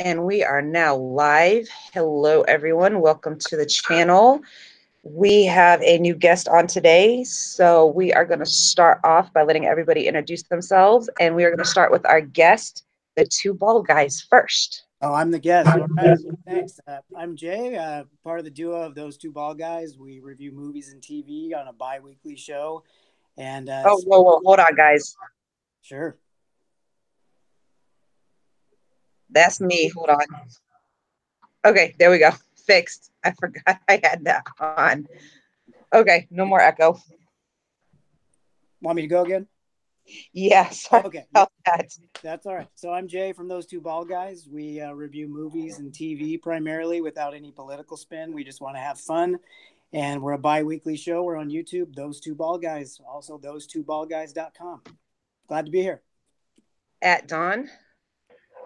And we are now live. Hello, everyone. Welcome to the channel. We have a new guest on today. So we are going to start off by letting everybody introduce themselves. And we are going to start with our guest, the two bald guys first. Oh, I'm the guest. All right. Thanks. I'm Jay, part of the duo of those two bald guys. We review movies and TV on a bi-weekly show. And Oh, whoa, hold on, guys. Sure. That's me. Hold on. Okay, there we go. Fixed. I forgot I had that on. Okay, no more echo. Want me to go again? Yeah, sorry okay. about that. That's all right. So I'm Jay from those two bald guys. We review movies and TV primarily without any political spin. We just want to have fun. And we're a bi-weekly show. We're on YouTube, Those Two Bald Guys. Also, those2baldguys.com. Glad to be here. At Dawn.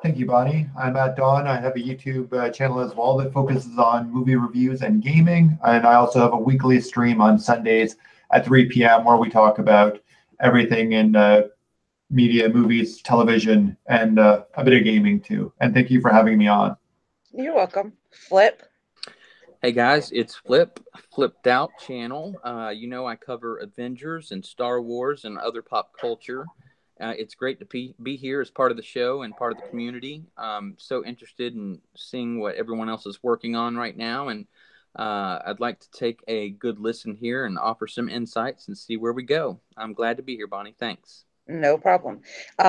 Thank you, Bonnie. I'm at Dawn. I have a YouTube channel as well that focuses on movie reviews and gaming. And I also have a weekly stream on Sundays at 3 p.m. where we talk about everything in media, movies, television, and a bit of gaming too. And thank you for having me on. You're welcome. Flip. Hey guys, it's Flipped Out channel. You know I cover Avengers and Star Wars and other pop culture. It's great to be here as part of the show and part of the community. So interested in seeing what everyone else is working on right now. And I'd like to take a good listen here and offer some insights and see where we go. I'm glad to be here, Bonnie. Thanks. No problem.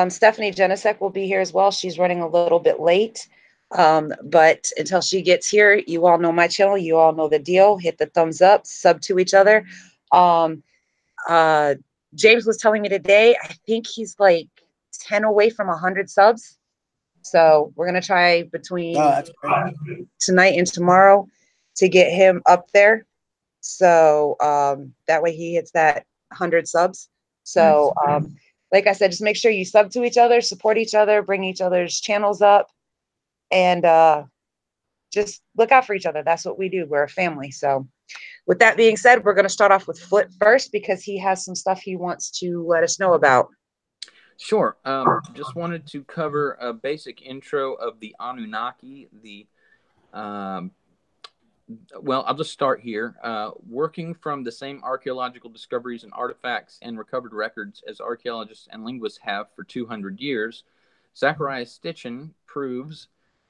Stephanie Genesek will be here as well. She's running a little bit late. But until she gets here, you all know my channel. You all know the deal. Hit the thumbs up, sub to each other. James was telling me today, I think he's like 10 away from 100 subs. So we're going to try between tonight and tomorrow to get him up there. So that way he hits that 100 subs. So like I said, just make sure you sub to each other, support each other, bring each other's channels up. And just look out for each other. That's what we do. We're a family. So with that being said, we're going to start off with Flip first because he has some stuff he wants to let us know about. Sure. Just wanted to cover a basic intro of the Anunnaki. Well, I'll just start here. Working from the same archaeological discoveries and artifacts and recovered records as archaeologists and linguists have for 200 years, Zecharia Sitchin proves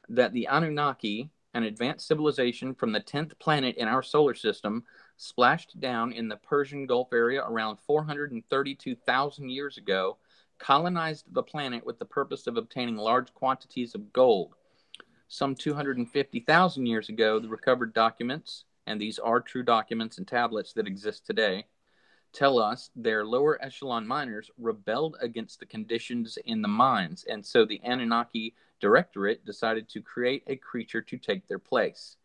that the Anunnaki, an advanced civilization from the 10th planet in our solar system, splashed down in the Persian Gulf area around 432,000 years ago, colonized the planet with the purpose of obtaining large quantities of gold. Some 250,000 years ago, the recovered documents, and these are true documents and tablets that exist today, tell us their lower echelon miners rebelled against the conditions in the mines, and so the Anunnaki Directorate decided to create a creature to take their place.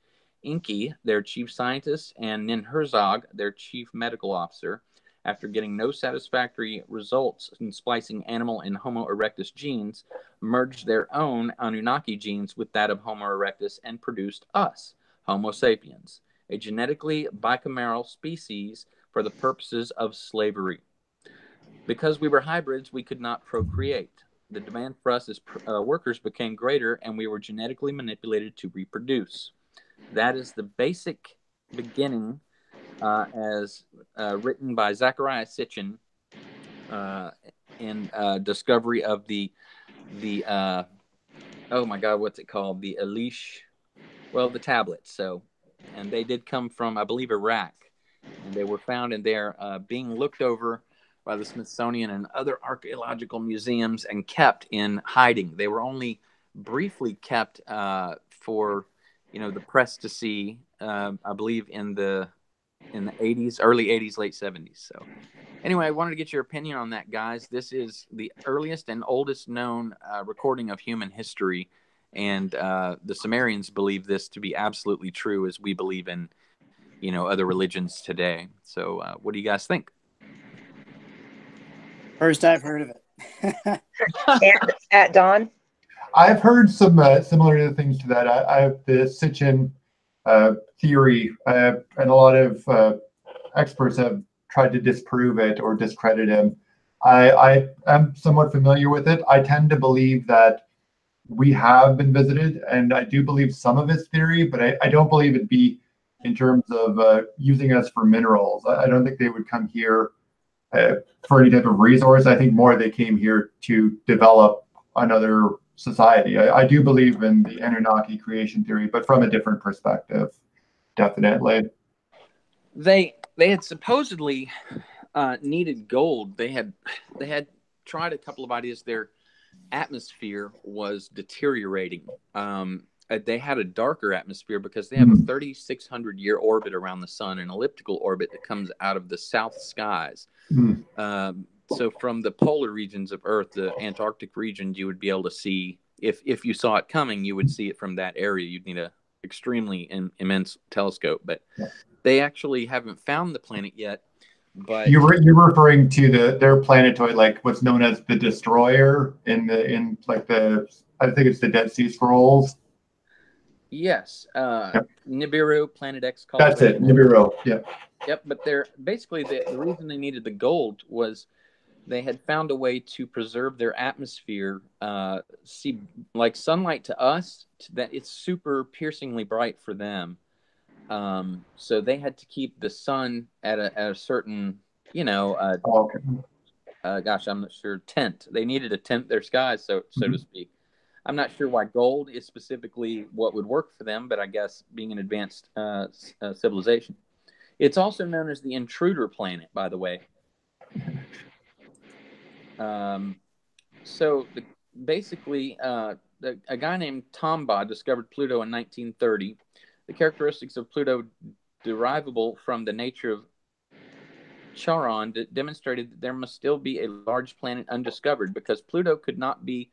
Enki, their chief scientist, and Ninhursag, their chief medical officer, after getting no satisfactory results in splicing animal and Homo erectus genes, merged their own Anunnaki genes with that of Homo erectus and produced us, Homo sapiens, a genetically bicameral species for the purposes of slavery. Because we were hybrids, we could not procreate. The demand for us as workers became greater, and we were genetically manipulated to reproduce. That is the basic beginning as written by Zecharia Sitchin in discovery of the oh my God, what's it called? The Elish, well, the tablets. So, and they did come from, I believe, Iraq, and they were found in there being looked over by the Smithsonian and other archaeological museums and kept in hiding. They were only briefly kept for, the press to see, I believe in the 80s, early 80s, late 70s. So anyway, I wanted to get your opinion on that, guys. This is the earliest and oldest known recording of human history. And the Sumerians believe this to be absolutely true, as we believe in, other religions today. So what do you guys think? First I've heard of it. And at Dawn? I've heard some similar things to that. I have the Sitchin theory, and a lot of experts have tried to disprove it or discredit him. I am somewhat familiar with it. I tend to believe that we have been visited, and I do believe some of it's theory, but I don't believe it'd be in terms of using us for minerals. I don't think they would come here for any type of resource. I think more they came here to develop another society. I do believe in the Anunnaki creation theory, but from a different perspective, definitely. They had supposedly needed gold. They had tried a couple of ideas. Their atmosphere was deteriorating. They had a darker atmosphere because they have a 3,600-year orbit around the sun, an elliptical orbit that comes out of the south skies. So from the polar regions of Earth, the Antarctic region, you would be able to see, if you saw it coming, you would see it from that area. You'd need a extremely immense telescope, but they actually haven't found the planet yet. But you're referring to their planetoid, like what's known as the Destroyer in like the, I think it's the Dead Sea Scrolls. Yes, Nibiru, Planet X. That's it, Nibiru. Yeah. Yep, but they're basically the reason they needed the gold was they had found a way to preserve their atmosphere. See, like sunlight to us, that it's super piercingly bright for them. So they had to keep the sun at a certain, gosh, I'm not sure, tent. They needed to tent their skies, so to speak. I'm not sure why gold is specifically what would work for them, but I guess being an advanced civilization. It's also known as the Intruder Planet, by the way. Basically, a guy named Tombaugh discovered Pluto in 1930. The characteristics of Pluto derivable from the nature of Charon demonstrated that there must still be a large planet undiscovered because Pluto could not be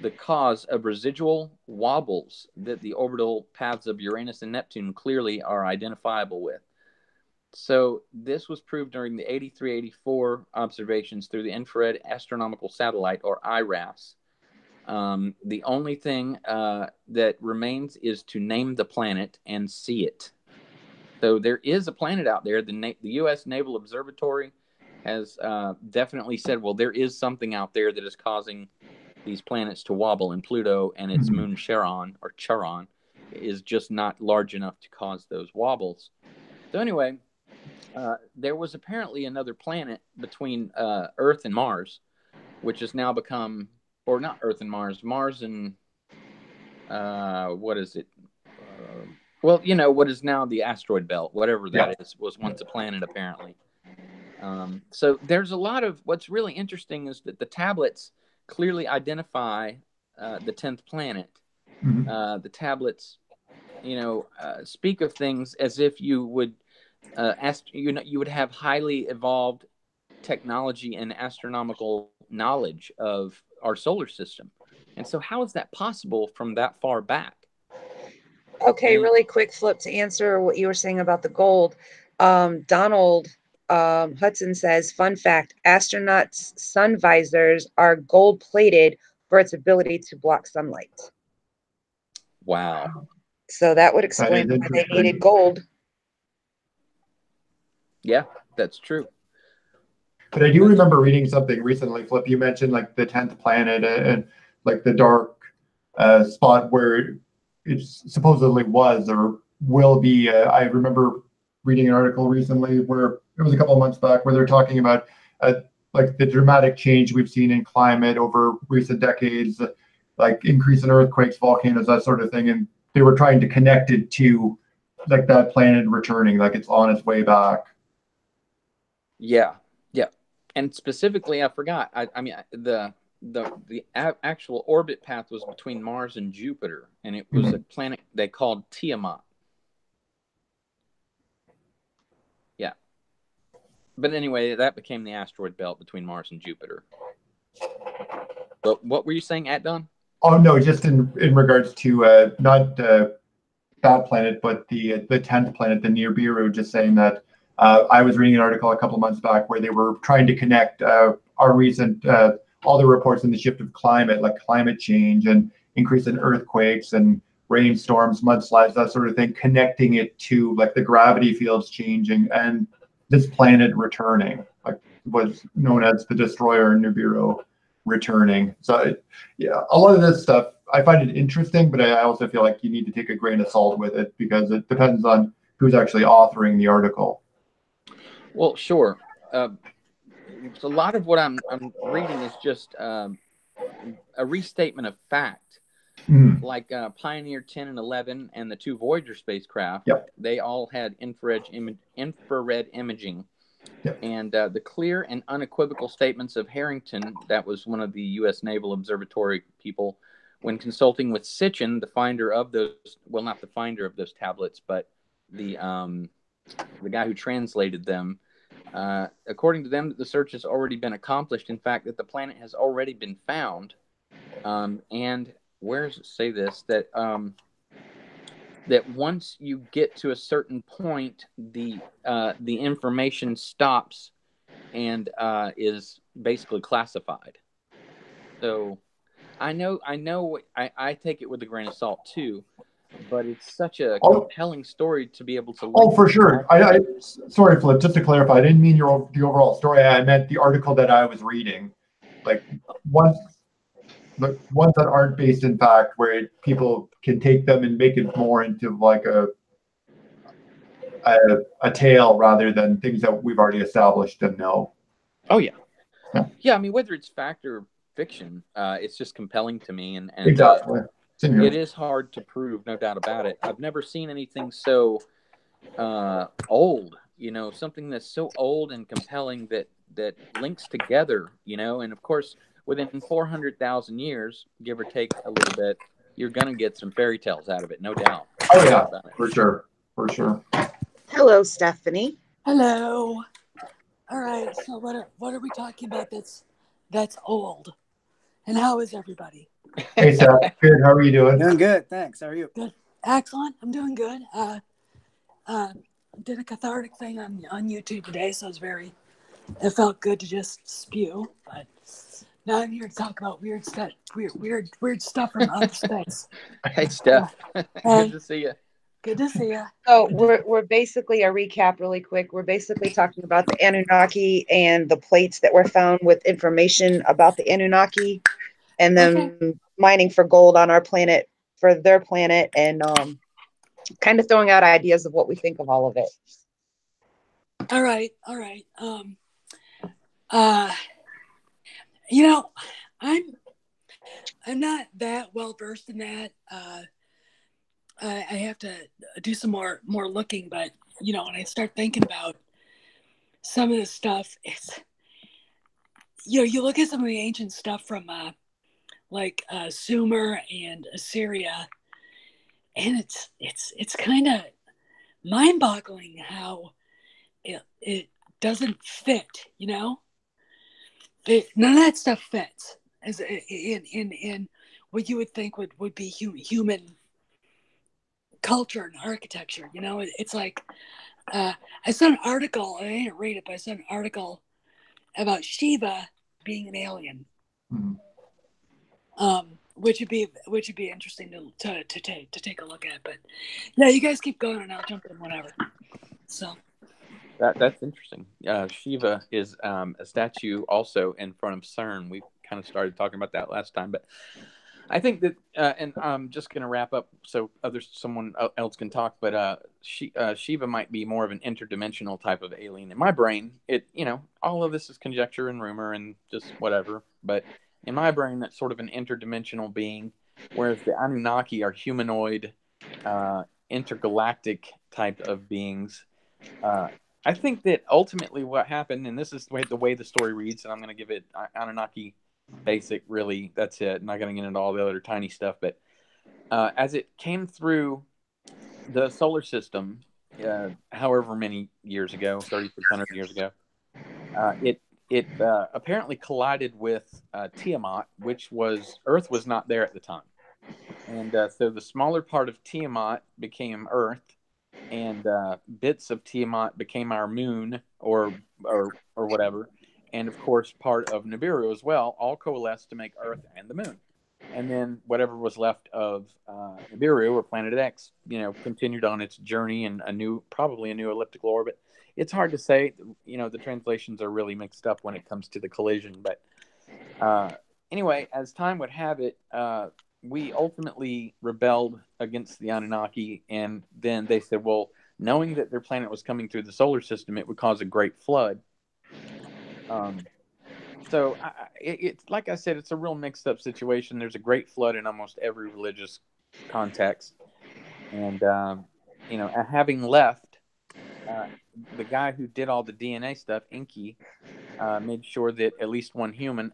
the cause of residual wobbles that the orbital paths of Uranus and Neptune clearly are identifiable with. So this was proved during the 83-84 observations through the Infrared Astronomical Satellite, or IRAS. The only thing that remains is to name the planet and see it. So there is a planet out there. The U.S. Naval Observatory has definitely said, well, there is something out there that is causing these planets to wobble, and Pluto and its moon Charon is just not large enough to cause those wobbles. So anyway, there was apparently another planet between Earth and Mars, which has now become, or not Earth and Mars and what is it? What is now the asteroid belt, whatever that is, was once a planet apparently. So there's a lot of, what's really interesting is that the tablets clearly identify the 10th planet. The tablets, speak of things as if you would you would have highly evolved technology and astronomical knowledge of our solar system. And so how is that possible from that far back? Okay, really quick flip to answer what you were saying about the gold. Donald Hudson says, fun fact, astronauts' sun visors are gold plated for its ability to block sunlight. Wow. So that would explain why they needed gold. Yeah, that's true. But I do remember reading something recently, Flip. You mentioned like the 10th planet and like the dark spot where it supposedly was or will be. I remember reading an article recently where it was a couple of months back where they're talking about like the dramatic change we've seen in climate over recent decades, like increase in earthquakes, volcanoes, that sort of thing. And they were trying to connect it to like that planet returning, like it's on its way back. Yeah. And specifically, I forgot. I mean, the actual orbit path was between Mars and Jupiter, and it was a planet they called Tiamat. Yeah. But anyway, that became the asteroid belt between Mars and Jupiter. But what were you saying, Don? Oh no, just in regards to not that planet, but the 10th planet, the Nibiru. Just saying that. I was reading an article a couple of months back where they were trying to connect our recent, all the reports in the shift of climate, like climate change and increase in earthquakes and rainstorms, mudslides, that sort of thing, connecting it to like the gravity fields changing and this planet returning, like what's known as the Destroyer Nibiru returning. So yeah, a lot of this stuff I find it interesting, but I also feel like you need to take a grain of salt with it because it depends on who's actually authoring the article. Well, sure. So a lot of what I'm reading is just a restatement of fact. Mm-hmm. Like Pioneer 10 and 11 and the two Voyager spacecraft, yep. They all had infrared imaging. Yep. And the clear and unequivocal statements of Harrington, that was one of the U.S. Naval Observatory people, when consulting with Sitchin, the finder of those, well, not the finder of those tablets, but the guy who translated them, according to them, the search has already been accomplished. In fact, that the planet has already been found. And where does it say this? That that once you get to a certain point, the information stops and is basically classified. So I take it with a grain of salt too, but it's such a compelling story to be able to. Oh, for sure. Sorry, Flip. Just to clarify, I didn't mean the overall story. I meant the article that I was reading, like ones that aren't based in fact, where people can take them and make it more into like a tale rather than things that we've already established and know. Oh yeah. I mean, whether it's fact or fiction, it's just compelling to me, and exactly. It is hard to prove, no doubt about it. I've never seen anything so old, something that's so old and compelling that links together, and of course, within 400,000 years, give or take a little bit, you're going to get some fairy tales out of it, no doubt. Oh, yeah, for sure. Hello, Stephanie. Hello. All right, so what are we talking about that's old? And how is everybody? Hey, Seth. Good. How are you doing? Doing good, thanks. How are you? Good. Excellent. I'm doing good. Did a cathartic thing on YouTube today, so it felt good to just spew, but now I'm here to talk about weird stuff from outer space. Hey, Steph. Good to see you. Good to see you. So we're basically, a recap really quick. We're basically talking about the Anunnaki and the plates that were found with information about the Anunnaki, and then mining for gold on our planet for their planet, and kind of throwing out ideas of what we think of all of it. All right. I'm not that well versed in that. I have to do some more looking, but when I start thinking about some of this stuff, it's you look at some of the ancient stuff from Sumer and Assyria, and it's kind of mind-boggling how it doesn't fit. None of that stuff fits as in what you would think would be human culture and architecture. It's like I saw an article, I didn't read it, but I saw an article about Shiva being an alien. Mm-hmm. Which would be interesting to take a look at. But yeah, you guys keep going and I'll jump in whenever. So that's interesting. Shiva is a statue also in front of CERN. We kind of started talking about that last time, but I think that, and I'm just going to wrap up so someone else can talk. But Shiva might be more of an interdimensional type of alien. In my brain, all of this is conjecture and rumor and just whatever. But in my brain, that's sort of an interdimensional being, whereas the Anunnaki are humanoid, intergalactic type of beings. I think that ultimately what happened, and this is the way the story reads, and I'm going to give it Anunnaki basic, really, that's it. I'm not going to get into all the other tiny stuff, but as it came through the solar system, however many years ago, 3,600 years ago, it apparently collided with Tiamat, which Earth was not there at the time, and so the smaller part of Tiamat became Earth, and bits of Tiamat became our moon or whatever. And of course, part of Nibiru as well, all coalesced to make Earth and the Moon. And then whatever was left of Nibiru or Planet X, continued on its journey in probably a new elliptical orbit. It's hard to say. The translations are really mixed up when it comes to the collision. But anyway, as time would have it, we ultimately rebelled against the Anunnaki, and then they said, well, knowing that their planet was coming through the solar system, it would cause a great flood. So it's like I said, it's a real mixed up situation. There's a great flood in almost every religious context. And, having left, the guy who did all the DNA stuff, Enki, made sure that at least one human,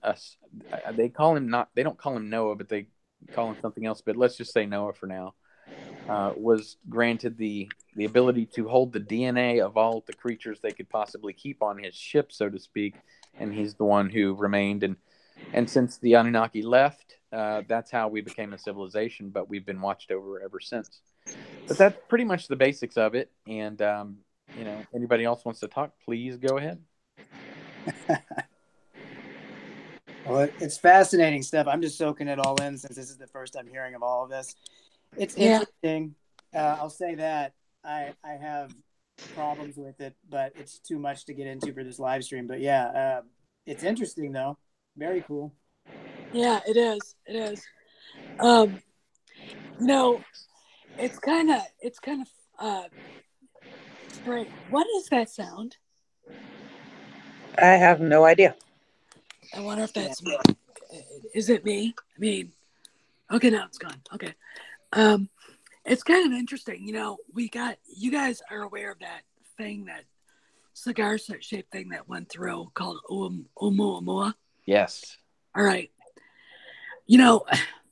they don't call him Noah, but they call him something else. But let's just say Noah for now, was granted the ability to hold the DNA of all the creatures they could possibly keep on his ship, so to speak. And he's the one who remained. And since the Anunnaki left, that's how we became a civilization, but we've been watched over ever since. But that's pretty much the basics of it. And, anybody else wants to talk, please go ahead. Well, it's fascinating stuff. I'm just soaking it all in since this is the first I'm hearing of all of this. It's interesting. I'll say that I have problems with it, but it's too much to get into for this live stream. But yeah, it's interesting though. Very cool. Yeah, it is. It is. It's kind of strange. What is that sound? I have no idea. I wonder if that's me. Is it me? I mean, okay, now it's gone. Okay. It's kind of interesting. You guys are aware of that thing, that cigar-shaped thing that went through called Oumuamua? Yes. All right.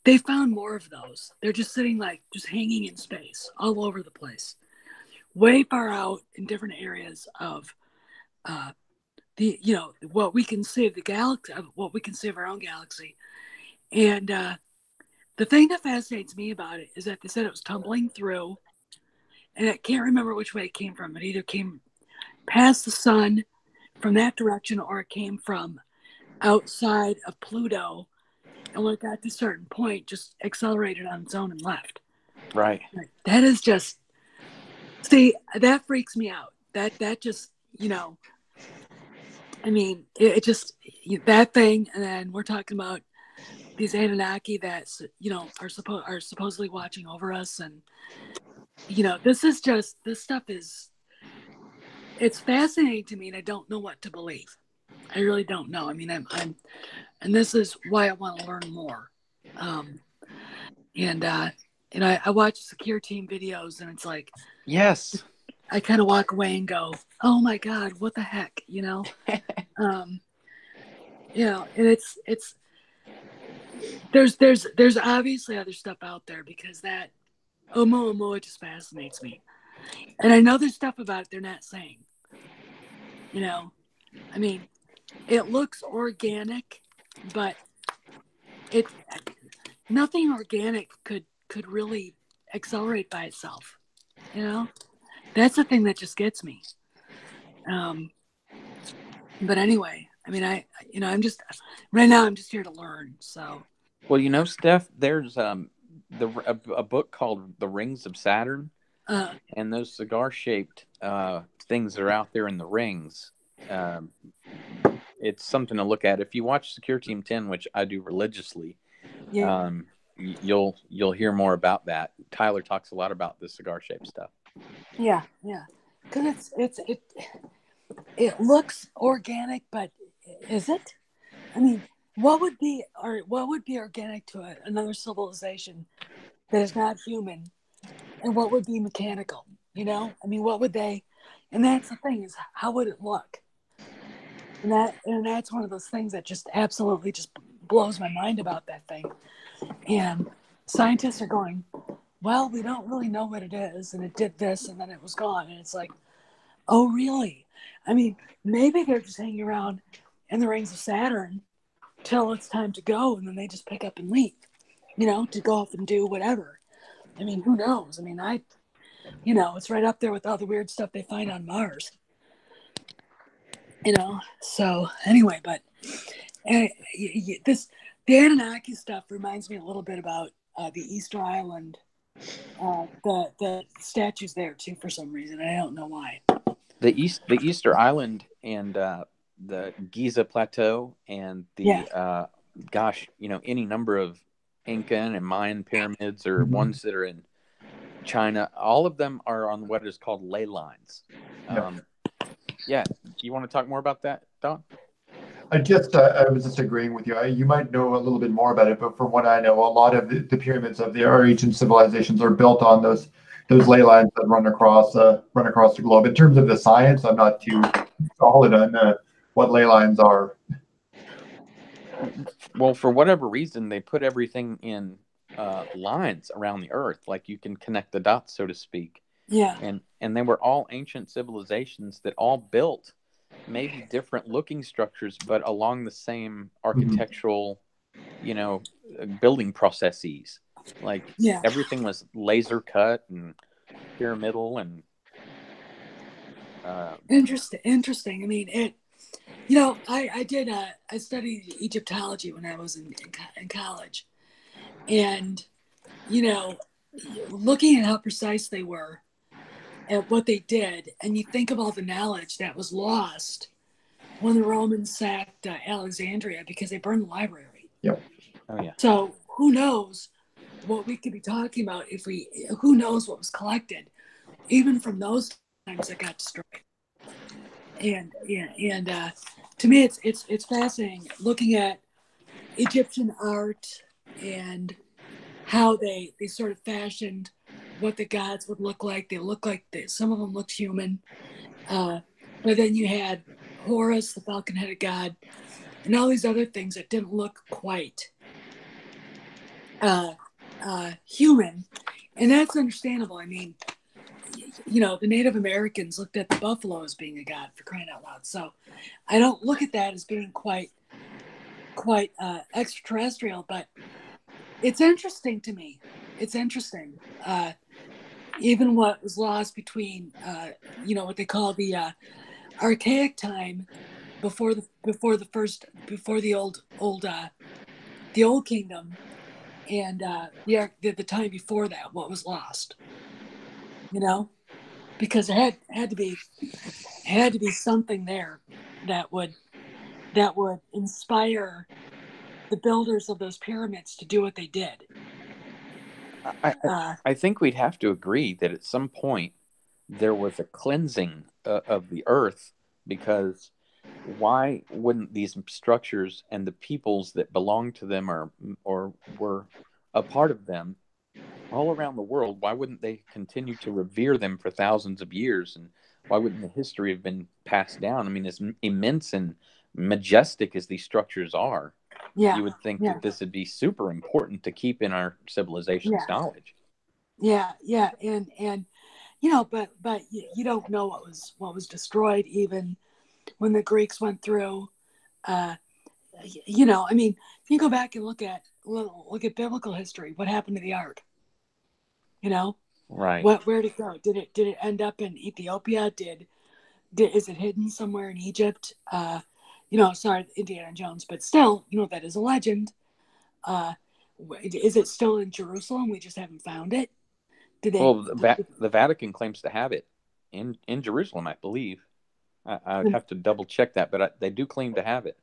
They found more of those. They're just sitting just hanging in space all over the place, way far out in different areas of what we can see of the galaxy, what we can see of our own galaxy. And the thing that fascinates me about it is that they said it was tumbling through, and I can't remember which way it came from. It either came past the sun from that direction, or it came from outside of Pluto, and when it got to a certain point, just accelerated on its own and left. Right. That is just, see, that freaks me out. That just, I mean, it just, that thing, and then we're talking about these Anunnaki that, are supposedly watching over us, and, this stuff is, it's fascinating to me, and I don't know what to believe. I really don't know. I mean, and this is why I want to learn more. I watch Secure Team videos, and it's like, yes, I kind of walk away and go, oh my God, what the heck, and it's there's obviously other stuff out there, because that Oumuamua just fascinates me, and I know there's stuff about it they're not saying. I mean, it looks organic, but nothing organic could really accelerate by itself. That's the thing that just gets me. But anyway, I mean, I'm just right now. I'm just here to learn. So. Well, Steph, there's a book called The Rings of Saturn, and those cigar-shaped things that are out there in the rings. It's something to look at. If you watch Secure Team 10, which I do religiously, yeah. You'll hear more about that. Tyler talks a lot about the cigar-shaped stuff. Yeah, because it looks organic, but is it? I mean, what would be organic to another civilization that is not human, and what would be mechanical? I mean, what would they? And that's the thing, is how would it look? And that's one of those things that just absolutely just blows my mind about that thing. And scientists are going, well, we don't really know what it is, and it did this, and then it was gone. And it's like, oh, really? I mean, maybe they're just hanging around in the rings of Saturn till it's time to go, and then they just pick up and leave, to go off and do whatever. I mean, who knows? I mean, it's right up there with all the weird stuff they find on Mars. So anyway, but the Anunnaki stuff reminds me a little bit about the Easter Island, the statues there too, for some reason. I don't know why. The Easter Island and the Giza Plateau and the any number of Incan and Mayan pyramids or ones that are in China, all of them are on what is called ley lines. Yeah. You want to talk more about that, Don? I was just agreeing with you. You might know a little bit more about it, but from what I know, a lot of the pyramids of our ancient civilizations are built on those ley lines that run across the globe. In terms of the science, I'm not too solid on what ley lines are. Well, for whatever reason, they put everything in lines around the earth, like you can connect the dots, so to speak. Yeah. And they were all ancient civilizations that all built maybe different looking structures, but along the same architectural, building processes. Like everything was laser cut and pyramidal and interesting. I mean, I studied Egyptology when I was in college, and looking at how precise they were at what they did, and you think of all the knowledge that was lost when the Romans sacked Alexandria because they burned the library. Yep. Oh yeah. So who knows what we could be talking about who knows what was collected even from those times that got destroyed. And to me it's fascinating looking at Egyptian art and how they sort of fashioned what the gods would look like. They look like some of them looked human, but then you had Horus, the falcon-headed god, and all these other things that didn't look quite human, and that's understandable. I mean, the Native Americans looked at the buffalo as being a god, for crying out loud. So I don't look at that as being quite extraterrestrial, but it's interesting to me. It's interesting. Even what was lost between, what they call the archaic time before the old kingdom, and the time before that, what was lost, because it had to be something there that would inspire the builders of those pyramids to do what they did. I think we'd have to agree that at some point there was a cleansing of the earth, because why wouldn't these structures and the peoples that belonged to them or were a part of them all around the world, why wouldn't they continue to revere them for thousands of years? And why wouldn't the history have been passed down? I mean, as immense and majestic as these structures are, you would think that this would be super important to keep in our civilization's knowledge. Yeah, and but you don't know what was destroyed even when the Greeks went through. I mean, you go back and look at biblical history. What happened to the ark? Right. Where did it go? Did it end up in Ethiopia? Is it hidden somewhere in Egypt? Sorry, Indiana Jones, but still, that is a legend. Is it still in Jerusalem? We just haven't found it. The Vatican claims to have it in Jerusalem, I believe. I'd have to double check that, but they do claim to have it.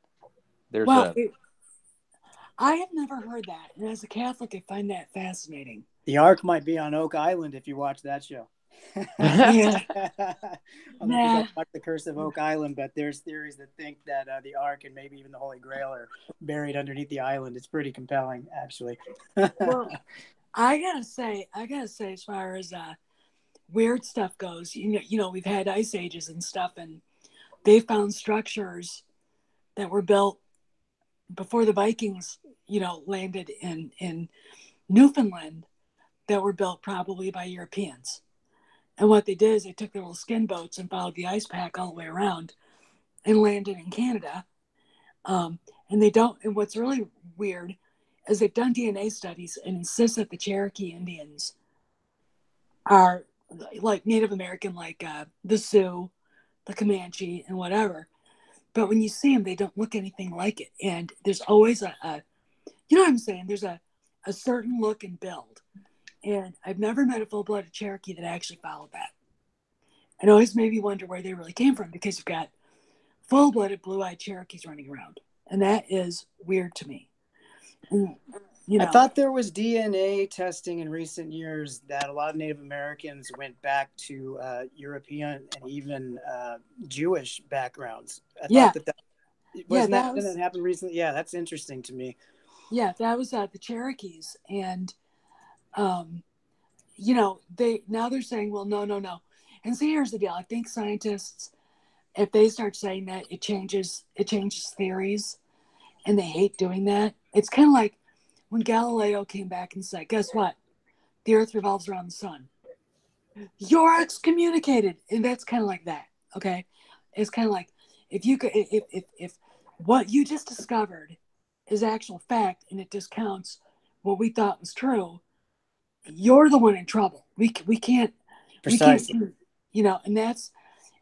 I have never heard that, and as a Catholic, I find that fascinating. The Ark might be on Oak Island if you watch that show. Yeah. I don't know if you guys watch The Curse of Oak Island, but there's theories that think that the Ark and maybe even the Holy Grail are buried underneath the island. It's pretty compelling, actually. Well, I gotta say, as far as weird stuff goes, we've had ice ages and stuff, and they found structures that were built before the Vikings, landed in Newfoundland, that were built probably by Europeans. And what they did is they took their little skin boats and followed the ice pack all the way around and landed in Canada. And what's really weird is they've done DNA studies and insist that the Cherokee Indians are like Native American, like the Sioux, the Comanche, and whatever. But when you see them, they don't look anything like it. And there's always you know what I'm saying? There's a certain look and build. And I've never met a full-blooded Cherokee that actually followed that. It always made me wonder where they really came from, because you've got full-blooded blue-eyed Cherokees running around. And that is weird to me. You know, I thought there was DNA testing in recent years that a lot of Native Americans went back to European and even Jewish backgrounds. I thought that wasn't that didn't that happen recently? Yeah, that's interesting to me. Yeah, that was the Cherokees, and you know, they're saying, well, no. And see, here's the deal. I think scientists, if they start saying that, it changes theories, and they hate doing that. It's kind of like when Galileo came back and said, guess what? The earth revolves around the sun. You're excommunicated. And that's kind of like that. Okay. It's kind of like if what you just discovered is actual fact and it discounts what we thought was true, you're the one in trouble. We can't, you know, and that's,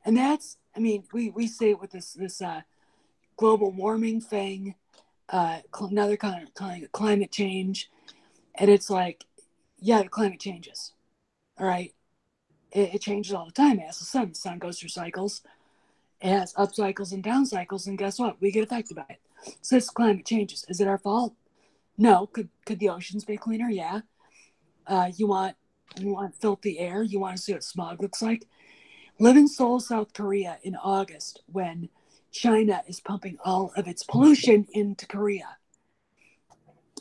I mean, we say it with this global warming thing, another kind of climate change. And it's like, yeah, the climate changes. All right. It changes all the time. As the sun goes through cycles. It has up cycles and down cycles. And guess what? We get affected by it. So this climate changes. Is it our fault? No. Could the oceans be cleaner? Yeah. You want filthy air? You want to see what smog looks like? Live in Seoul, South Korea in August when China is pumping all of its pollution into Korea.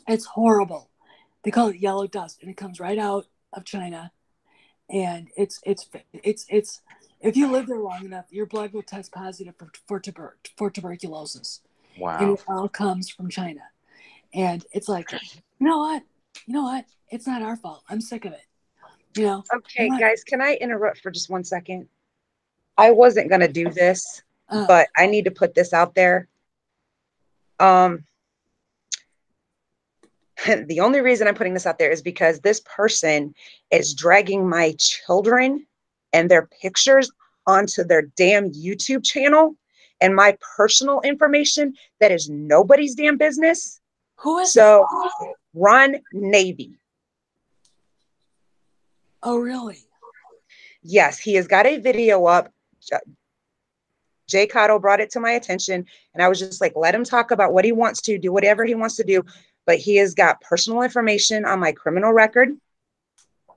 It's horrible. They call it yellow dust, and it comes right out of China. And it's if you live there long enough, your blood will test positive for tuberculosis. Wow. And it all comes from China. And it's like, you know what? It's not our fault. I'm sick of it. You know. Okay, guys, can I interrupt for just 1 second? I wasn't gonna do this, but I need to put this out there. The only reason I'm putting this out there is because this person is dragging my children and their pictures onto their damn YouTube channel and my personal information that is nobody's damn business. Who is so Ron Navy? Oh, really? Yes, he has got a video up. Jay Cotto brought it to my attention, and I was just like, let him talk about what he wants to do, whatever he wants to do. But he has got personal information on my criminal record,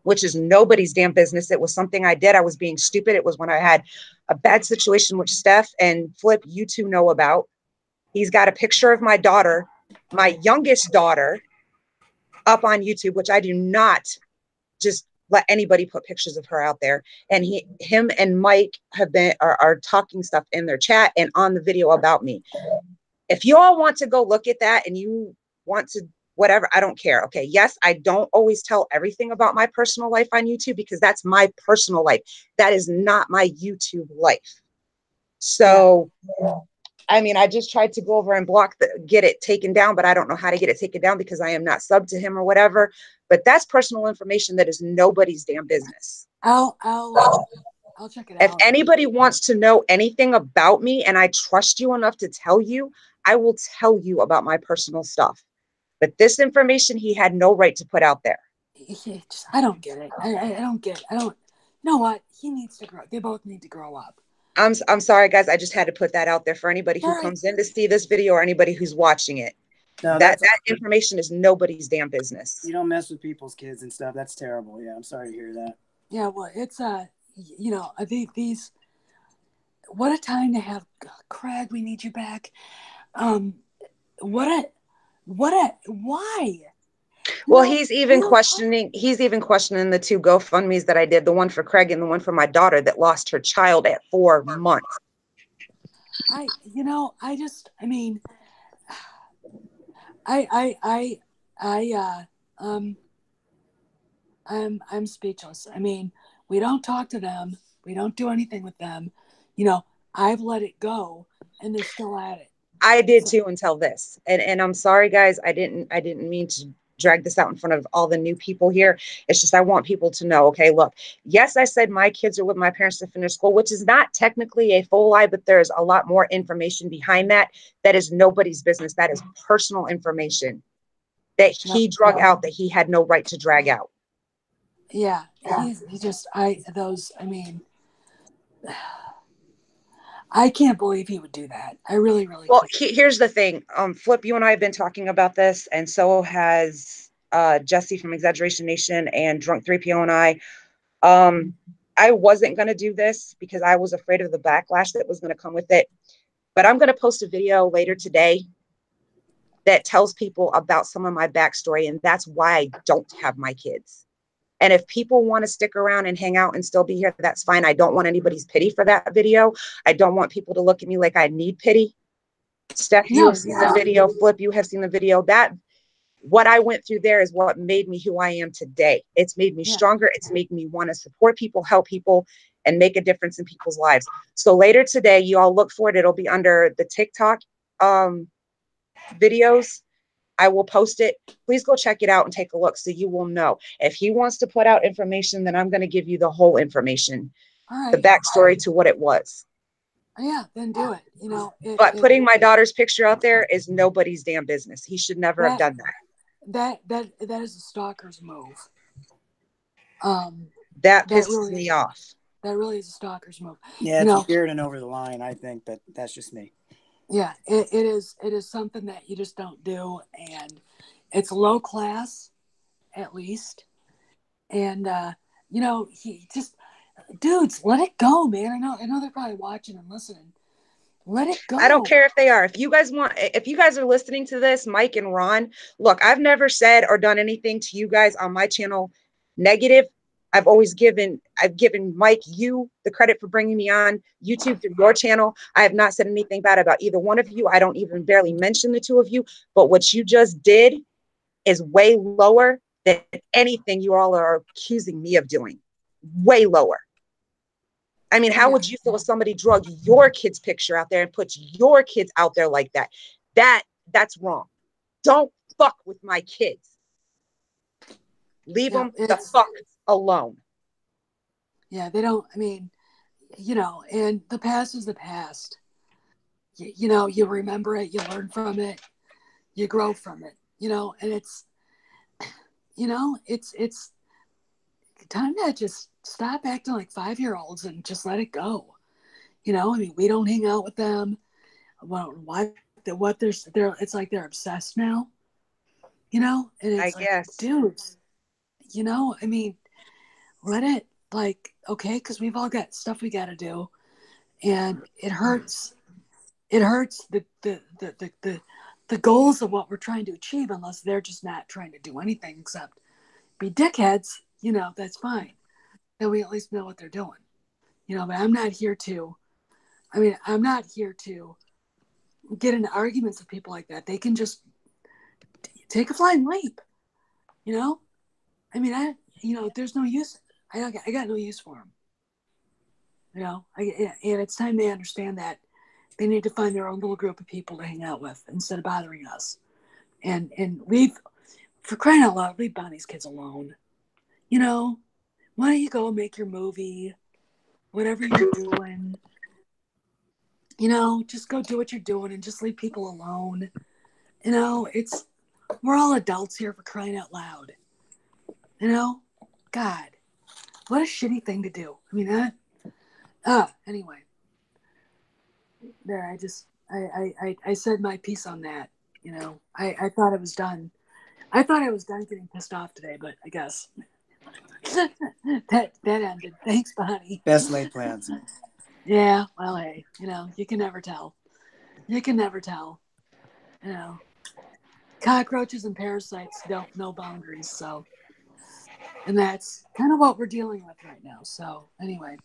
which is nobody's damn business. It was something I did. I was being stupid. It was when I had a bad situation with Steph and Flip, you two know about. He's got a picture of my daughter, my youngest daughter, up on YouTube, which I do not just let anybody put pictures of her out there. And him and Mike are talking stuff in their chat and on the video about me. If you all want to go look at that and you want to whatever, I don't care. Okay. Yes, I don't always tell everything about my personal life on YouTube because that's my personal life. That is not my YouTube life. So, I mean, I just tried to go over and get it taken down, but I don't know how to get it taken down because I am not subbed to him or whatever. But that's personal information that is nobody's damn business. I'll check it out. If anybody wants to know anything about me and I trust you enough to tell you, I will tell you about my personal stuff. But this information he had no right to put out there. I don't get it. I don't get it. You know what? He needs to grow. They both need to grow up. I'm sorry, guys. I just had to put that out there for anybody who comes in to see this video or anybody who's watching it. No, that information is nobody's damn business. You don't mess with people's kids and stuff. That's terrible. Yeah, I'm sorry to hear that. Yeah, well, it's you know, I think what a time to have Craig. We need you back. Why? Well, he's even questioning the two GoFundMes that I did, the one for Craig and the one for my daughter that lost her child at 4 months. I'm speechless. I mean, we don't talk to them. We don't do anything with them. You know, I've let it go and they're still at it. I did too until this. And I'm sorry, guys. I didn't mean to drag this out in front of all the new people here. It's just I want people to know, okay, look, yes, I said my kids are with my parents to finish school, which is not technically a full lie, but there's a lot more information behind that. That is nobody's business. That is personal information that he drug out that he had no right to drag out. Yeah. I can't believe he would do that. I really, really Well, can't. here's the thing. Flip, you and I have been talking about this, and so has Jesse from Exaggeration Nation and Drunk 3PO and I. I wasn't going to do this because I was afraid of the backlash that was going to come with it. But I'm going to post a video later today that tells people about some of my backstory, and that's why I don't have my kids. And if people want to stick around and hang out and still be here, that's fine. I don't want anybody's pity for that video. I don't want people to look at me like I need pity. Steph, you have seen the video. Flip, you have seen the video. That what I went through there is what made me who I am today. It's made me stronger. It's made me want to support people, help people, and make a difference in people's lives. So later today, you all look for it. It'll be under the TikTok videos. I will post it. Please go check it out and take a look so you will know. If he wants to put out information, then I'm going to give you the whole information, the backstory to what it was. Yeah, then do it. You know, but putting my daughter's picture out there is nobody's damn business. He should never have done that. That is a stalker's move. That pisses me off. That really is a stalker's move. Yeah, it's weird and over the line, I think, but that's just me. Yeah, it is something that you just don't do, and it's low class, at least. And you know, he just, dudes, let it go, man. I know they're probably watching and listening. Let it go. I don't care if they are. If you guys are listening to this, Mike and Ron, look, I've never said or done anything to you guys on my channel negative. I've given Mike, you the credit for bringing me on YouTube through your channel. I have not said anything bad about either one of you. I don't even barely mention the two of you, but what you just did is way lower than anything you all are accusing me of doing. Way lower. I mean, how would you feel if somebody drug your kid's picture out there and put your kids out there like that? That's wrong. Don't fuck with my kids. Leave them the fuck alone. Yeah, they don't, I mean, you know, and the past is the past. You know, you remember it, you learn from it, you grow from it, you know, and it's time to just stop acting like 5-year-olds and just let it go. You know, I mean, we don't hang out with them. Well, it's like they're obsessed now, you know, and it's like, dudes, you know, I mean, let it, like, okay, because we've all got stuff we got to do, and it hurts the goals of what we're trying to achieve, unless they're just not trying to do anything except be dickheads. You know, that's fine. Then we at least know what they're doing, you know. But I'm not here to get into arguments with people like that. They can just take a flying leap, you know. I mean, there's no use. I got no use for them, you know. And it's time they understand that they need to find their own little group of people to hang out with instead of bothering us, and leave, for crying out loud, leave Bonnie's kids alone. You know, why don't you go make your movie, whatever you're doing, you know, just go do what you're doing and just leave people alone. You know, we're all adults here, for crying out loud. You know, God, what a shitty thing to do. I mean, anyway, there, I said my piece on that. You know, I thought I was done. I thought I was done getting pissed off today, but I guess that ended. Thanks, Bonnie. Best laid plans. Yeah, well, hey, you know, you can never tell. You can never tell. You know, cockroaches and parasites don't know boundaries, so, and that's kind of what we're dealing with right now. So, anyway,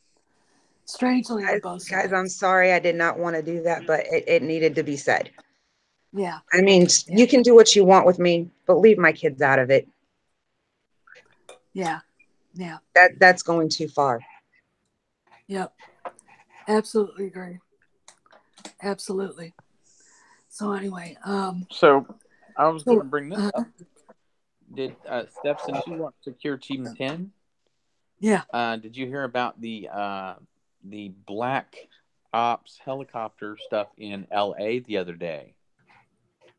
strangely, on both sides. Guys, I'm sorry, I did not want to do that, but it needed to be said. Yeah. I mean, you can do what you want with me, but leave my kids out of it. Yeah. Yeah. That's going too far. Yep. Absolutely agree. Absolutely. So anyway, so I was going to bring this up. Did Steph, since you want secure Team 10? Yeah. Did you hear about the Black Ops helicopter stuff in LA the other day?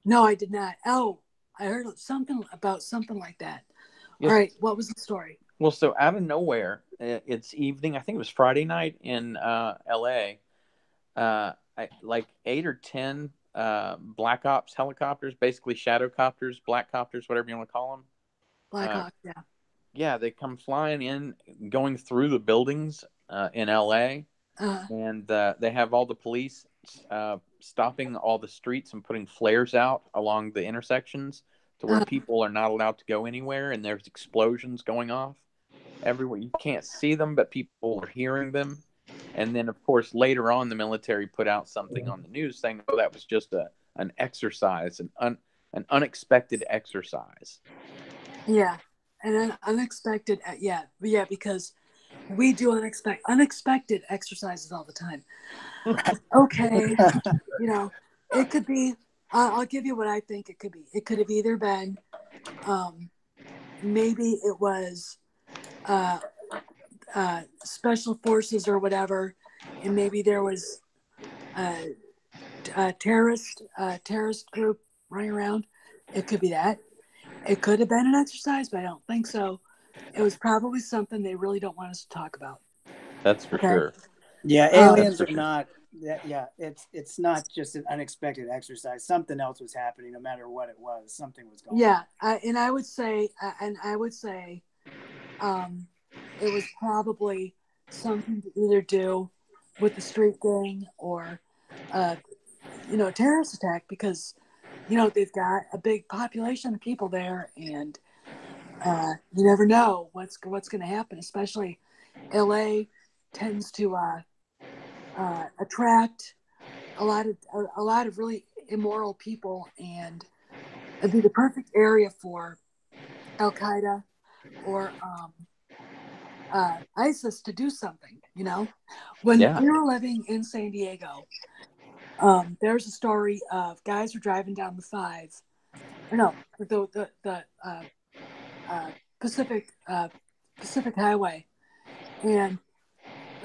No, I did not. Oh, I heard something about something like that. Yes. All right. What was the story? Well, so out of nowhere, it's evening. I think it was Friday night in LA. like 8 or 10 Black Ops helicopters, basically shadow copters, black copters, whatever you want to call them. Black Hawk, yeah. Yeah, they come flying in, going through the buildings in LA, and they have all the police stopping all the streets and putting flares out along the intersections to where people are not allowed to go anywhere, and there's explosions going off everywhere. You can't see them, but people are hearing them. And then, of course, later on, the military put out something on the news saying, "Oh, that was just an exercise, an unexpected exercise." Yeah, and then unexpected. Yeah, because we do unexpected exercises all the time. Okay, it could be. I'll give you what I think it could be. It could have either been, maybe it was special forces or whatever, and maybe there was a terrorist group running around. It could be that. It could have been an exercise, but I don't think so. It was probably something they really don't want us to talk about. That's for sure. Yeah, aliens are not. Yeah, it's not just an unexpected exercise. Something else was happening, no matter what it was. Something was going on. Yeah, and I would say, it was probably something to either do with the street gang or, a terrorist attack, because, they've got a big population of people there, and you never know what's going to happen. Especially, LA tends to attract a lot of really immoral people, and it'd be the perfect area for Al Qaeda or ISIS to do something. When we were living in San Diego, there's a story of guys were driving down the Pacific Highway, and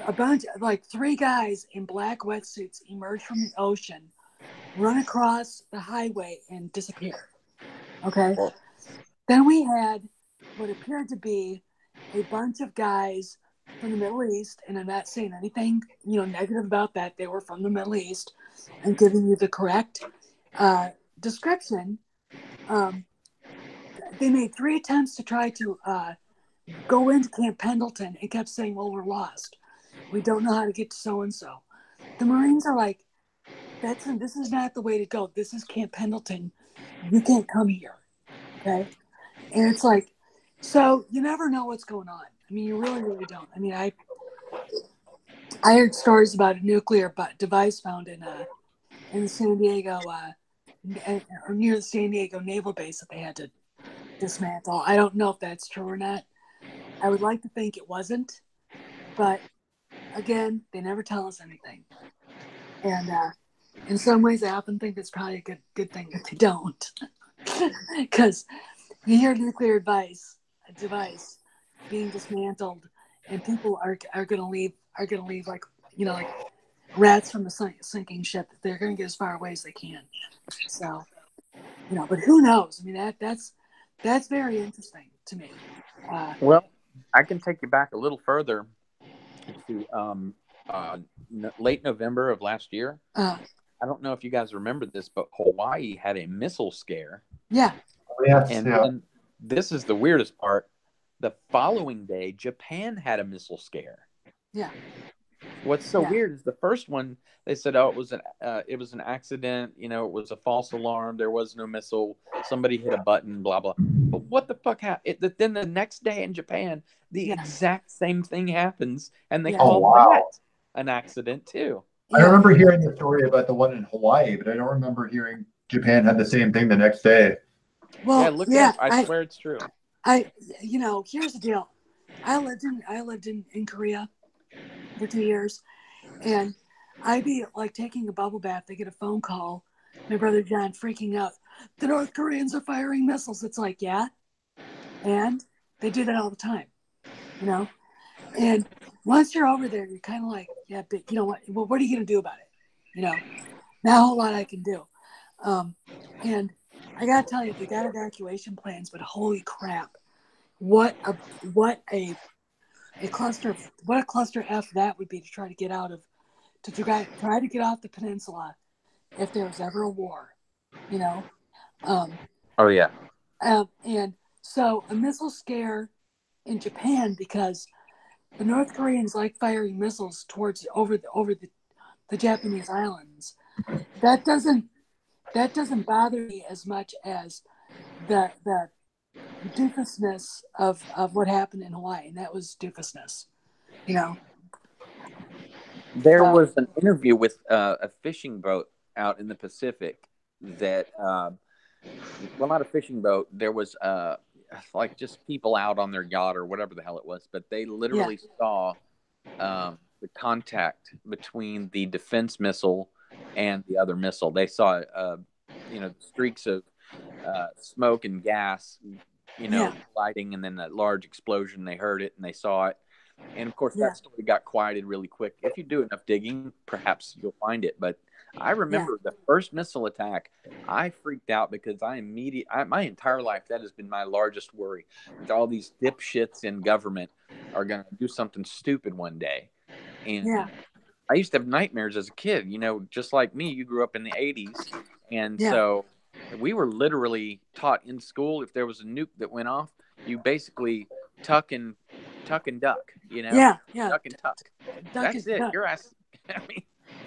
a bunch, like 3 guys in black wetsuits, emerge from the ocean, run across the highway, and disappear. Okay. Then we had what appeared to be a bunch of guys from the Middle East, and I'm not saying anything, negative about that. They were from the Middle East, and giving you the correct description. They made 3 attempts to try to go into Camp Pendleton, and kept saying, "Well, we're lost. We don't know how to get to so-and-so." The Marines are like, this is not the way to go. This is Camp Pendleton. You can't come here. Okay. And it's like, so you never know what's going on. I mean, you really, really don't. I mean, I heard stories about a nuclear device found in San Diego, or near the San Diego Naval Base, that they had to dismantle. I don't know if that's true or not. I would like to think it wasn't, but again, they never tell us anything. And in some ways, I often think it's probably a good thing that they don't, because you hear nuclear device being dismantled, and people are going to leave like rats from the sinking ship. They're going to get as far away as they can. So, but who knows? I mean, that's very interesting to me. Well, I can take you back a little further to late November of last year. I don't know if you guys remember this, but Hawaii had a missile scare. Yeah. Yes, and then this is the weirdest part. The following day, Japan had a missile scare. Yeah. What's so weird is the first one, they said, "Oh, it was an accident. It was a false alarm. There was no missile. Somebody hit a button. Blah blah." But what the fuck happened? Then the next day in Japan, the exact same thing happens, and they call that an accident too. I remember hearing the story about the one in Hawaii, but I don't remember hearing Japan had the same thing the next day. Well, look it up. I swear it's true. Here's the deal. I lived in Korea for 2 years, and I'd be like taking a bubble bath. I get a phone call, my brother John freaking out. The North Koreans are firing missiles. It's like, yeah, and they do that all the time, And once you're over there, you're kind of like, yeah, but you know what? Well, what are you gonna do about it? Not a whole lot I can do. And I gotta tell you, they got evacuation plans, but holy crap, what a cluster F that would be to try to get out of to try to get off the peninsula if there was ever a war, you know. Oh yeah. And so a missile scare in Japan, because the North Koreans like firing missiles towards over the Japanese islands. That doesn't bother me as much as the doofusness of what happened in Hawaii, and that was doofusness, you know. There was an interview with a fishing boat out in the Pacific that, well, not a fishing boat. There was like just people out on their yacht or whatever the hell it was, but they literally saw the contact between the defense missile and the other missile. They saw, streaks of smoke and gas, lighting, and then that large explosion. They heard it and they saw it. And of course, that story got quieted really quick. If you do enough digging, perhaps you'll find it. But I remember the first missile attack, I freaked out because my entire life, that has been my largest worry. That all these dipshits in government are going to do something stupid one day. And I used to have nightmares as a kid, just like me. You grew up in the 80s. And so we were literally taught in school, if there was a nuke that went off, you basically tuck and duck, Duck and tuck. That's it. Your ass,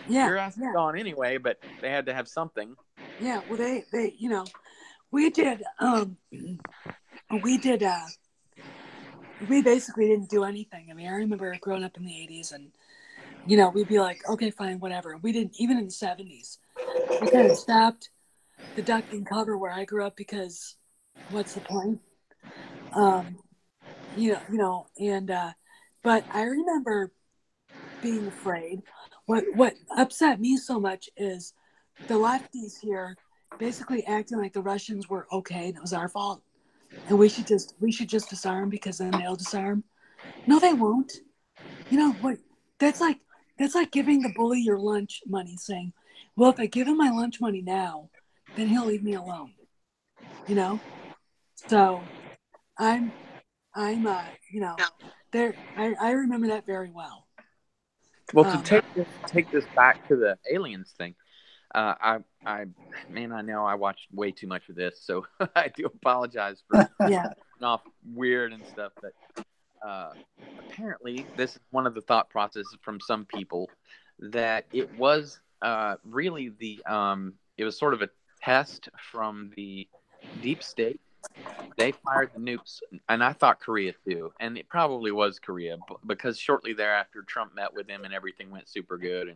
your ass is gone anyway, but they had to have something. Yeah, well, they we did, we basically didn't do anything. I mean, I remember growing up in the 80s and, we'd be like, okay, fine, whatever. We didn't, even in the 70s, we kind of stopped the duck and cover where I grew up because what's the point? But I remember being afraid. What upset me so much is the lefties here basically acting like the Russians were okay and it was our fault, and we should just disarm because then they'll disarm. No, they won't. What? That's like giving the bully your lunch money, saying, "Well, if I give him my lunch money now, then he'll leave me alone." So I'm there. I remember that very well. Well, to take this back to the aliens thing, I know I watched way too much of this, so I do apologize for off weird and stuff. But apparently, this is one of the thought processes from some people that it was really it was sort of a test from the deep state. They fired the nukes, and I thought Korea too, and it probably was Korea because shortly thereafter Trump met with him and everything went super good.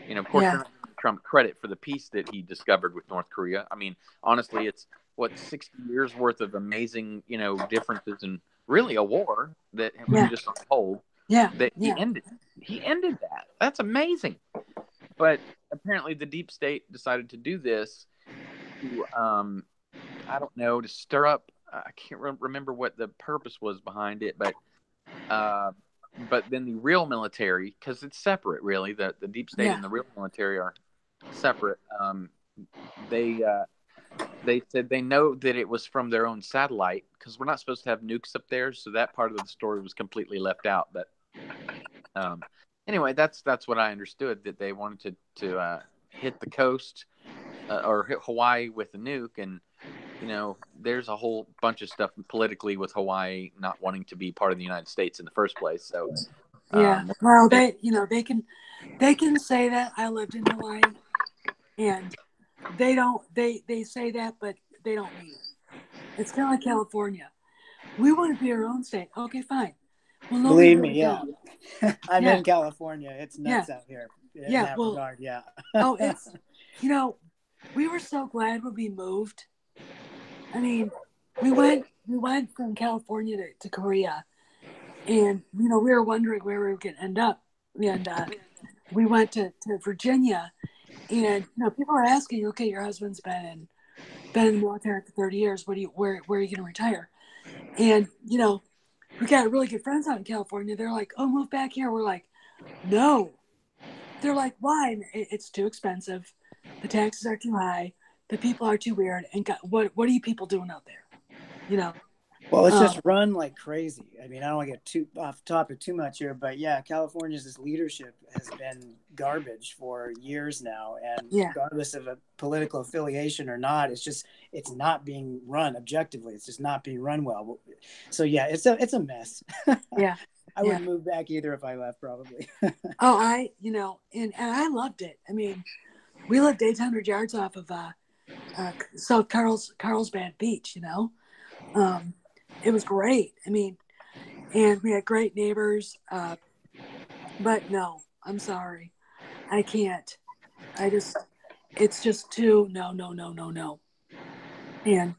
And of course, they're not giving Trump credit for the peace that he discovered with North Korea. I mean, honestly, it's 60 years worth of amazing, differences and really a war that was just on hold. That he ended. He ended that. That's amazing. But apparently, the deep state decided to do this to, I don't know, to stir up. I can't remember what the purpose was behind it, but then the real military, because it's separate, really. The deep state and the real military are separate. They said they know that it was from their own satellite because we're not supposed to have nukes up there, so that part of the story was completely left out. But anyway, that's what I understood, that they wanted to hit the coast or hit Hawaii with a nuke, and there's a whole bunch of stuff politically with Hawaii not wanting to be part of the United States in the first place. So well, they can say that. I lived in Hawaii, and they say that, but they don't mean it. It's kind of like California. We want to be our own state. Okay, fine. Well, no, believe me, I'm in California. It's nuts out here. In that regard, Oh, it's we were so glad when we moved. I mean, we went from California to Korea, and we were wondering where we were going to end up, and we went to Virginia, and people are asking, okay, your husband's been in the military for 30 years. Where are you going to retire? And we got really good friends out in California. They're like, oh, move back here. We're like, no. They're like, why? It's too expensive. The taxes are too high. The people are too weird. And what are you people doing out there? Well, it's just run like crazy. I mean, I don't want to get too off topic too much here, but yeah, California's leadership has been garbage for years now, and regardless of a political affiliation or not, it's not being run objectively. It's just not being run well. So yeah, it's a mess. Yeah, I wouldn't move back either if I left, probably. and I loved it. I mean, we lived 800 yards off of South Carlsbad Beach. It was great. I mean, and we had great neighbors. But no, I'm sorry, I can't. It's just too no. And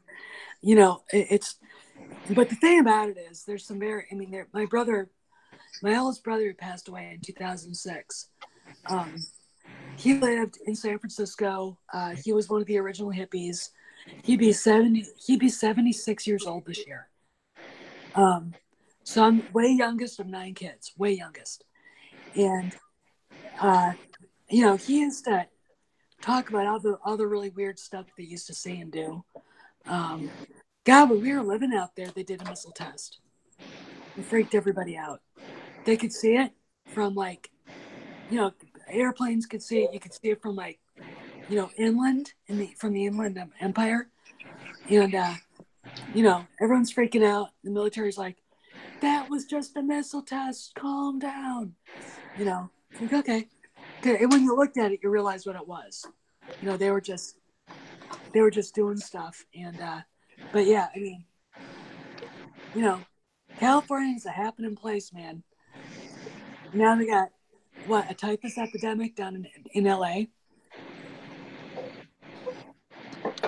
but the thing about it is, there's some my eldest brother who passed away in 2006. He lived in San Francisco. He was one of the original hippies. He'd be 76 years old this year. So I'm way youngest of 9 kids, way youngest. And, he used to talk about all the really weird stuff they used to say and do. God, when we were living out there, they did a missile test. It freaked everybody out. They could see it from airplanes could see it. You could see it from inland from the Inland Empire. And, everyone's freaking out. The military's like, that was just a missile test. Calm down. Okay. And when you looked at it, you realized what it was. They were just doing stuff. And, but yeah, I mean, California's a happening place, man. Now they got a typhus epidemic down in LA,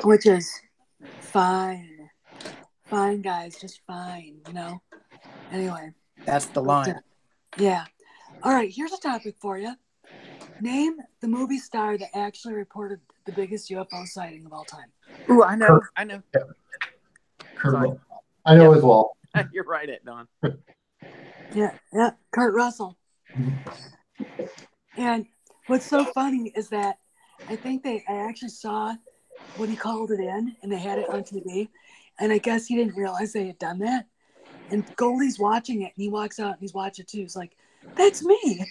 which is fine, guys, just fine. Anyway, that's the line. Yeah. All right, here's a topic for you. Name the movie star that actually reported the biggest UFO sighting of all time. Ooh, I know. Kurt, I know as well. You're right, Don. Yeah, Kurt Russell. And what's so funny is that I actually saw when he called it in, and they had it on TV, and I guess he didn't realize they had done that. And Goldie's watching it, and he walks out and he's watching it too. He's like, "That's me."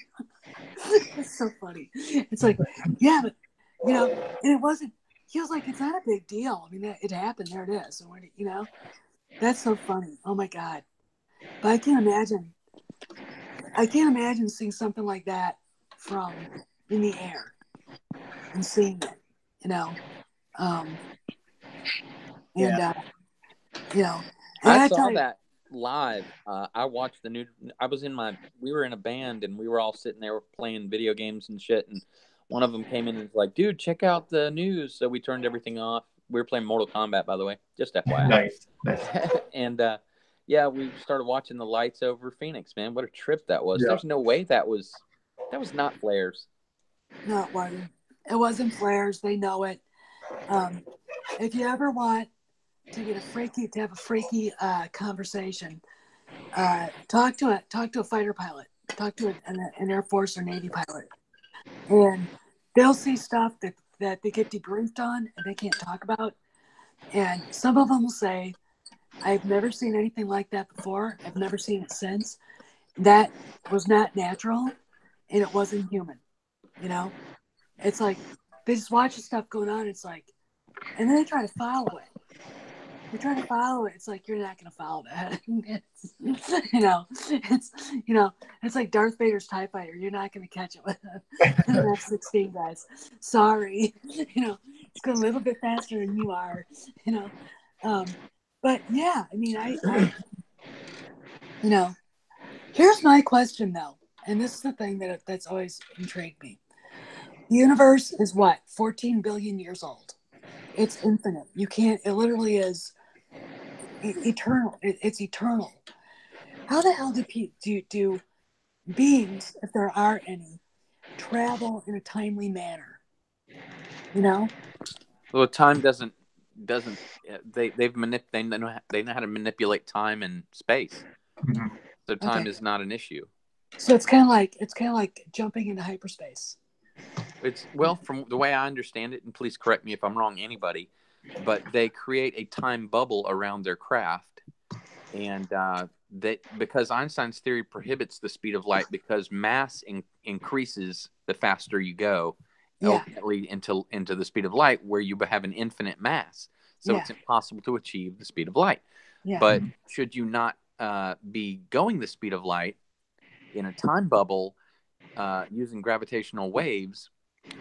It's so funny. It's like, yeah, but and it wasn't. He was like, "It's not a big deal. I mean, it happened. There it is." And that's so funny. Oh my God! But I can't imagine seeing something like that from in the air and seeing it. I saw that live. I watched the new. We were in a band and we were all sitting there playing video games and shit. And one of them came in and was like, "Dude, check out the news." So we turned everything off. We were playing Mortal Kombat, by the way, just FYI. Nice. And we started watching the lights over Phoenix. Man, what a trip that was! Yeah. There's no way that was not flares. No, it wasn't. It wasn't flares. They know it. If you ever want to have a freaky conversation, talk to a fighter pilot, talk to an Air Force or Navy pilot, and they'll see stuff that they get debriefed on and they can't talk about. And some of them will say, "I've never seen anything like that before. I've never seen it since. That was not natural, and it wasn't human." It's like they just watch the stuff going on. It's like, and then they try to follow it. It's like, you're not going to follow that. It's like Darth Vader's TIE Fighter. You're not going to catch it with an F-16, guys. Sorry. It's going a little bit faster than you are. But yeah, I mean, I here's my question though, and this is the thing that's always intrigued me. The universe is what? 14 billion years old. It's infinite. It literally is eternal. It's eternal. How the hell do beings, if there are any, travel in a timely manner? Well, time doesn't. They know how to manipulate time and space. Mm-hmm. So time is not an issue. So it's kind of like jumping into hyperspace. From the way I understand it, and please correct me if I'm wrong, anybody, but they create a time bubble around their craft, and that because Einstein's theory prohibits the speed of light because mass increases the faster you go, ultimately into the speed of light, where you have an infinite mass. So it's impossible to achieve the speed of light. Yeah. But should you not be going the speed of light in a time bubble using gravitational waves,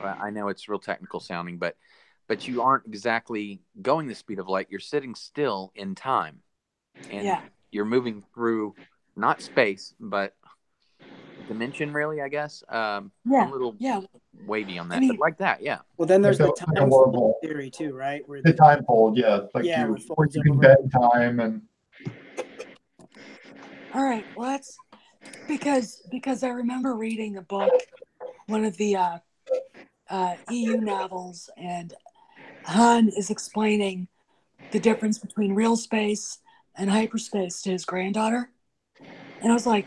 I know it's real technical sounding, but you aren't exactly going the speed of light. You're sitting still in time. And you're moving through not space, but dimension, really, I guess. I'm a little wavy on that, but like that, Well, then there's the time fold theory too, right? Where the time fold, like you can bend time and. All right, well, that's because I remember reading a book, one of the EU novels, and Han is explaining the difference between real space and hyperspace to his granddaughter. And I was like,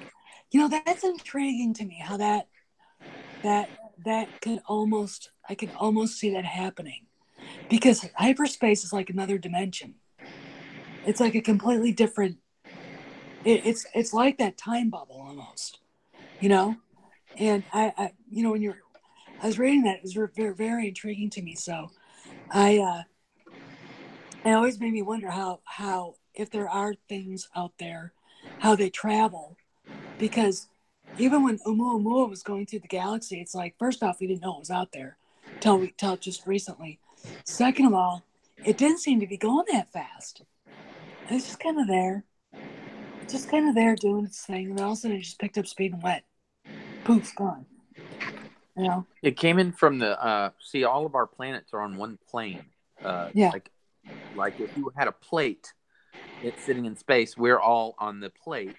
that's intriguing to me, how that could almost, I could almost see that happening, because hyperspace is like another dimension. It's like a completely different, it's like that time bubble almost, and I when I was reading that, it was very, very intriguing to me. So it always made me wonder how if there are things out there, how they travel, because even when Oumuamua was going through the galaxy, it's like, first off, we didn't know it was out there till just recently. Second of all, it didn't seem to be going that fast. It was just kind of there doing its thing, and all of a sudden it just picked up speed and went poof, gone. It came in from the see, all of our planets are on one plane. Like if you had a plate, it's sitting in space, we're all on the plate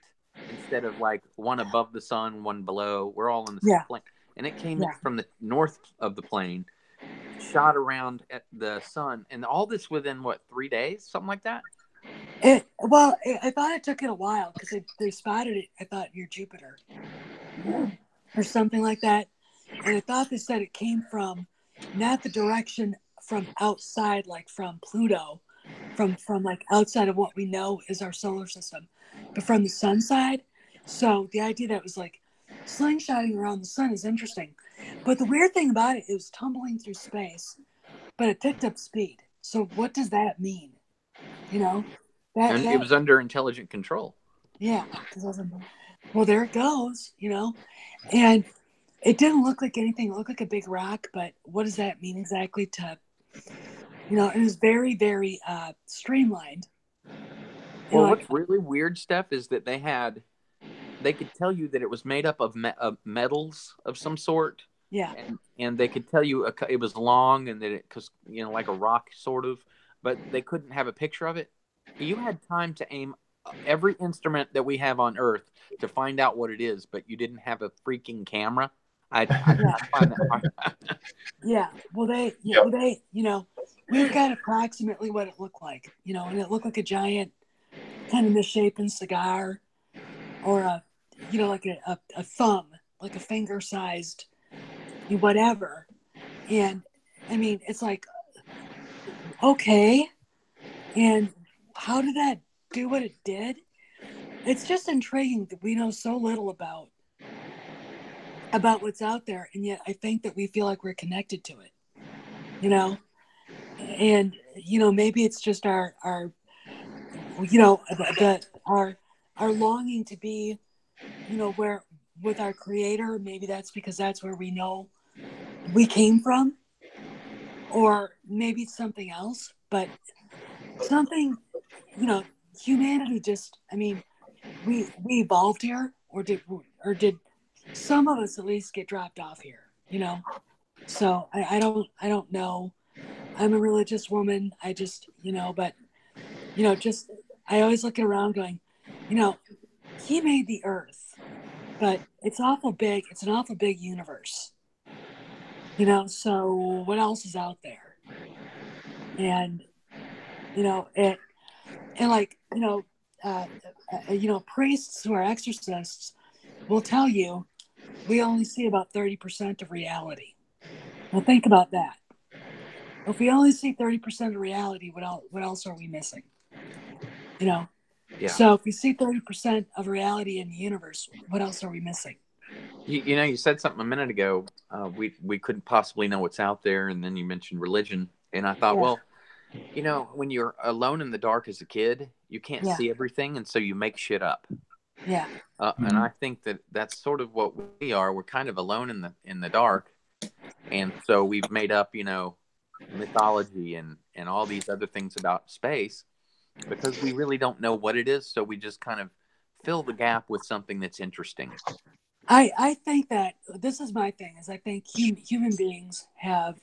instead of like one above the sun, one below. We're all on the same plane. And it came in from the north of the plane, shot around at the sun, and all this within 3 days, something like that. I thought it took it a while because they spotted it, I thought, near Jupiter or something like that. And I thought they said it came from not the direction from outside, like from Pluto, from like outside of what we know is our solar system, but from the sun side. So the idea that it was like slingshotting around the sun is interesting. But the weird thing about it was tumbling through space, but it picked up speed. So what does that mean? It was under intelligent control. Yeah. Well, there it goes, and it didn't look like anything. It looked like a big rock, but what does that mean exactly to, it was very, very streamlined. Well, what's really weird, Steph, is that they could tell you that it was made up of metals of some sort. Yeah. And they could tell you it was long and that because like a rock sort of, but they couldn't have a picture of it. You had time to aim every instrument that we have on Earth to find out what it is, but you didn't have a freaking camera. I find that hard. Yeah. Well, they, we got approximately what it looked like, and it looked like a giant kind of misshapen cigar, or like a thumb, like a finger-sized whatever. And I mean, it's like, okay, and how did that do what it did? It's just intriguing that we know so little about what's out there, and yet I think that we feel like we're connected to it, and maybe it's just our our longing to be where with our creator. Maybe that's because that's where we know we came from, or maybe it's something else, but something, humanity just, I mean, we evolved here, or did some of us at least get dropped off here, so I don't know. I'm a religious woman. I just, but just, I always look around going, he made the earth, but it's awful big. It's an awful big universe, so what else is out there? And, it, and like, priests who are exorcists will tell you we only see about 30% of reality. Well, think about that. If we only see 30% of reality, what else are we missing? Yeah. So if we see 30% of reality in the universe, what else are we missing? You know, you said something a minute ago. We couldn't possibly know what's out there, and then you mentioned religion, and I thought, well, you know, when you're alone in the dark as a kid, you can't see everything, and so you make shit up. Yeah. And I think that that's sort of what we are. We're kind of alone in the dark, and so we've made up, you know, mythology and all these other things about space because we really don't know what it is. So we just kind of fill the gap with something that's interesting. I think that this is my thing is I think human beings have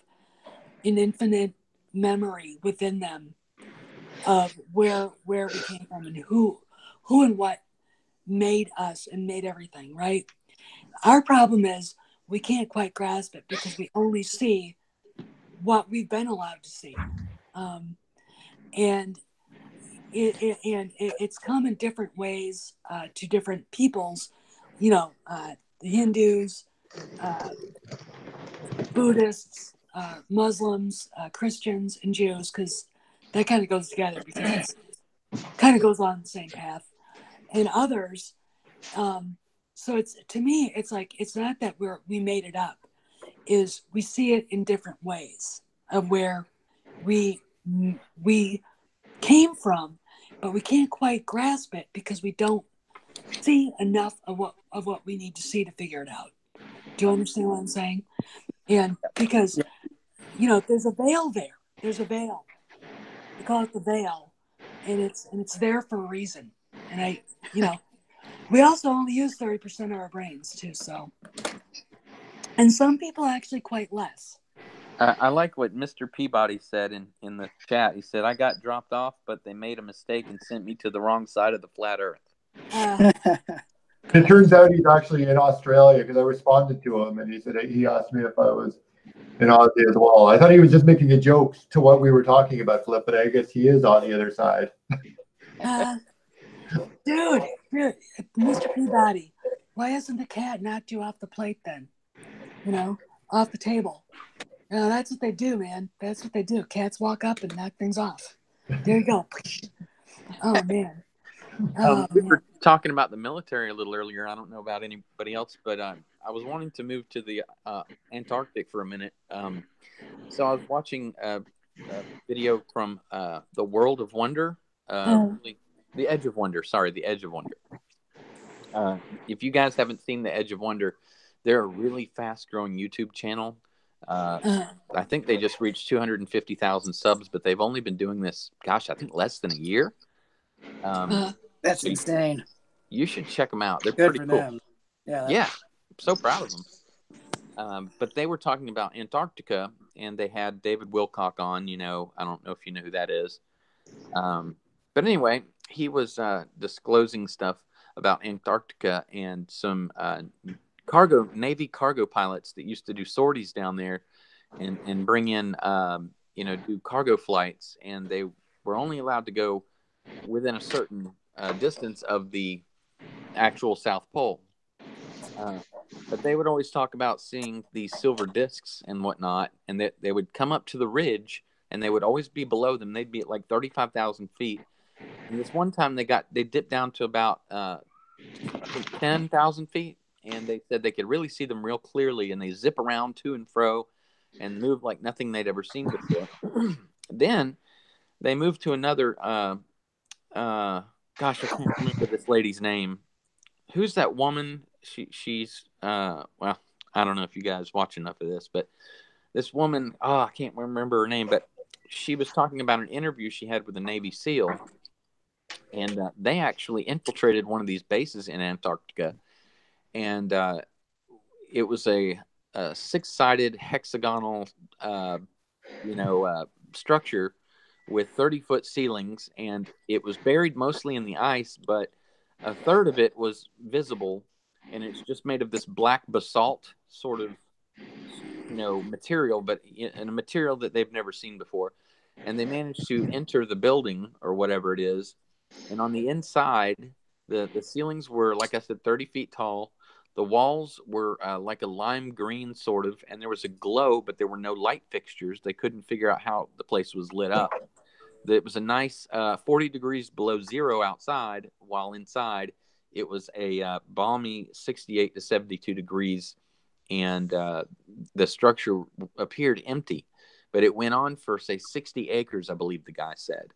an infinite memory within them of where we came from and who and what made us and made everything, right? Our problem is we can't quite grasp it because we only see what we've been allowed to see. And it's come in different ways to different peoples, you know, the Hindus, Buddhists, Muslims, Christians, and Jews, because that kind of goes together because it's kind of goes on the same path, and others. So it's, to me, it's like, it's not that we made it up, is we see it in different ways of where we came from, but we can't quite grasp it because we don't see enough of what we need to see to figure it out. Do you understand what I'm saying? And because, you know, there's a veil there. There's a veil. We call it the veil, and it's there for a reason. And we also only use 30% of our brains too. So, and some people actually quite less. I like what Mr. Peabody said in the chat. He said, "I got dropped off, but they made a mistake and sent me to the wrong side of the flat Earth." It turns out he's actually in Australia because I responded to him and he said he asked me if I was in Aussie as well. I thought he was just making a joke to what we were talking about, Flip, but I guess he is on the other side. Dude, Mr. Peabody, why hasn't the cat knocked you off the plate then? You know, off the table. You know, that's what they do, man. That's what they do. Cats walk up and knock things off. There you go. Oh, man. We were talking about the military a little earlier. I don't know about anybody else, but I was wanting to move to the Antarctic for a minute. So I was watching a video from The World of Wonder, The Edge of Wonder. Sorry, The Edge of Wonder. If you guys haven't seen The Edge of Wonder, they're a really fast-growing YouTube channel. I think they just reached 250,000 subs, but they've only been doing this, gosh, I think less than a year. That's insane. You should check them out. They're Good pretty for cool. Them. Yeah, I'm so proud of them. But they were talking about Antarctica, and they had David Wilcock on. You know, I don't know if you know who that is. But anyway, he was disclosing stuff about Antarctica and some Navy cargo pilots that used to do sorties down there and bring in, do cargo flights. And they were only allowed to go within a certain distance of the actual South Pole. But they would always talk about seeing these silver discs and whatnot, and that they would come up to the ridge, and they would always be below them. They'd be at like 35,000 feet. And this one time they dipped down to about 10,000 feet, and they said they could really see them real clearly, and they zip around to and fro and move like nothing they'd ever seen before. Then they moved to another, gosh, I can't remember this lady's name. Who's that woman? She's well, I don't know if you guys watch enough of this, but this woman, I can't remember her name, but she was talking about an interview she had with a Navy SEAL, and they actually infiltrated one of these bases in Antarctica, and it was a six-sided hexagonal, structure with 30-foot ceilings, and it was buried mostly in the ice, but a third of it was visible, and it's just made of this black basalt sort of, material, but in a material that they've never seen before. And they managed to enter the building or whatever it is. And on the inside, the ceilings were, like I said, 30 feet tall. The walls were like a lime green sort of, and there was a glow, but there were no light fixtures. They couldn't figure out how the place was lit up. It was a nice 40 degrees below zero outside, while inside it was a balmy 68 to 72 degrees, and the structure appeared empty, but it went on for, say, 60 acres, I believe the guy said.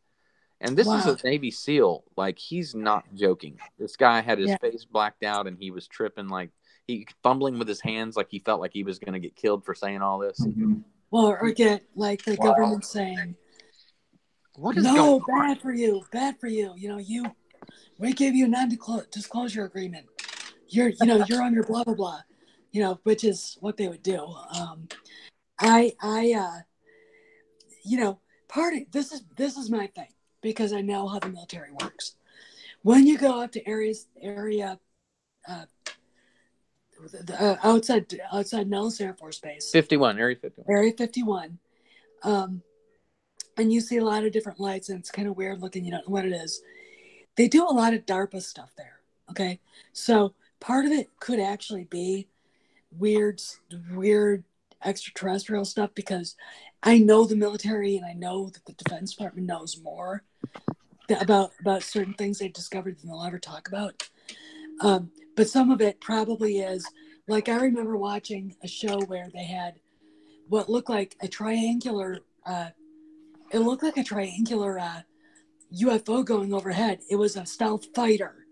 And this is a Navy SEAL. Like, he's not joking. This guy had his face blacked out, and he was tripping, like, he fumbling with his hands, like he felt like he was going to get killed for saying all this. Mm-hmm. Well, or get like the government saying, "What is going on? Bad for you, bad for you. You know, we gave you a non-disclosure agreement. You're under blah blah blah. You know, which is what they would do. This is my thing, because I know how the military works. When you go up to outside Nellis Air Force Base, Area 51, and you see a lot of different lights, and it's kind of weird looking. You don't know what it is. They do a lot of DARPA stuff there. Okay, so part of it could actually be weird extraterrestrial stuff, because I know the military, and I know that the Defense Department knows more about certain things they've discovered than they'll ever talk about. But some of it probably is, like, I remember watching a show where they had what looked like a triangular UFO going overhead. It was a stealth fighter.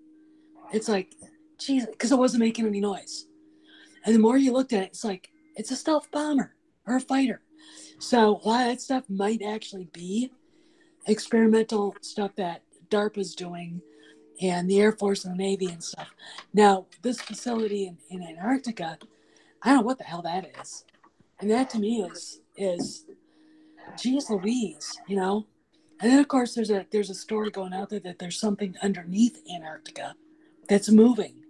It's like, geez, because it wasn't making any noise. And the more you looked at it, it's like, it's a stealth bomber or a fighter. So a lot of that stuff might actually be experimental stuff that DARPA's doing, and the Air Force and the Navy and stuff. Now, this facility in Antarctica, I don't know what the hell that is. And that to me is geez Louise, you know? And then of course there's a story going out there that there's something underneath Antarctica that's moving.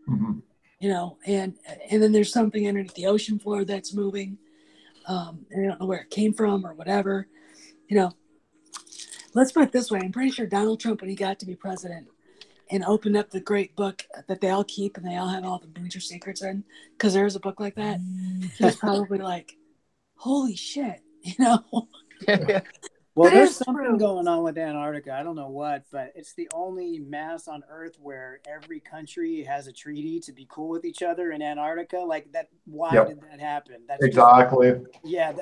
Mm-hmm. You know, and then there's something underneath the ocean floor that's moving. And I don't know where it came from or whatever. You know, let's put it this way. I'm pretty sure Donald Trump, when he got to be president and opened up the great book that they all keep and they all have all the major secrets in, because there's a book like that, he was probably like, holy shit, you know? Well, there's something going on with Antarctica. I don't know what, but it's the only mass on Earth where every country has a treaty to be cool with each other in Antarctica. Like that, why did that happen? That's exactly.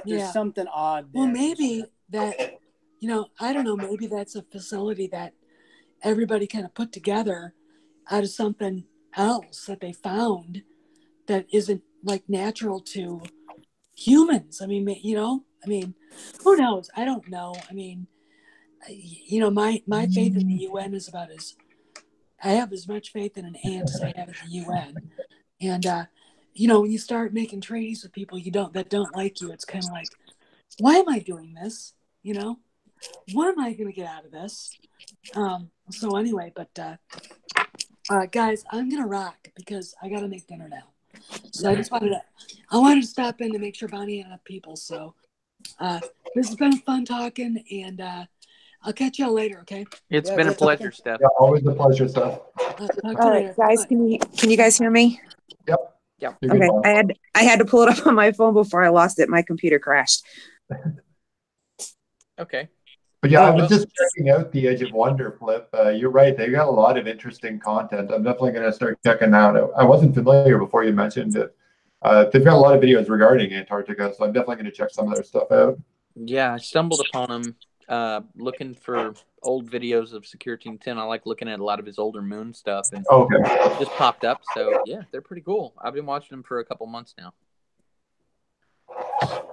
There's something odd there. Well, maybe that, you know, I don't know, maybe that's a facility that everybody kind of put together out of something else that they found that isn't like natural to humans. I mean, you know, who knows? I don't know. I mean, you know, my faith in the UN is I have as much faith in an ant as I have in the UN. And, you know, when you start making treaties with people that don't like you, it's kind of like, why am I doing this? You know, what am I going to get out of this? So anyway, but guys, I'm going to rock because I got to make dinner now. So I wanted to stop in to make sure Bonnie had enough people. So this has been fun talking, and I'll catch y'all later, okay? It's been a pleasure, Steph. Yeah, always a pleasure, Steph. All right, guys, can you guys hear me? Yep. Okay, I had to pull it up on my phone before I lost it. My computer crashed. Okay. But yeah, I was just checking out the Edge of Wonder Flip. You're right. They got a lot of interesting content. I'm definitely going to start checking that out. I wasn't familiar before you mentioned it. They've got a lot of videos regarding Antarctica, so I'm definitely going to check some of their stuff out. Yeah, I stumbled upon them looking for old videos of Secure Team 10. I like looking at a lot of his older moon stuff, and it just popped up. So yeah, they're pretty cool. I've been watching them for a couple months now.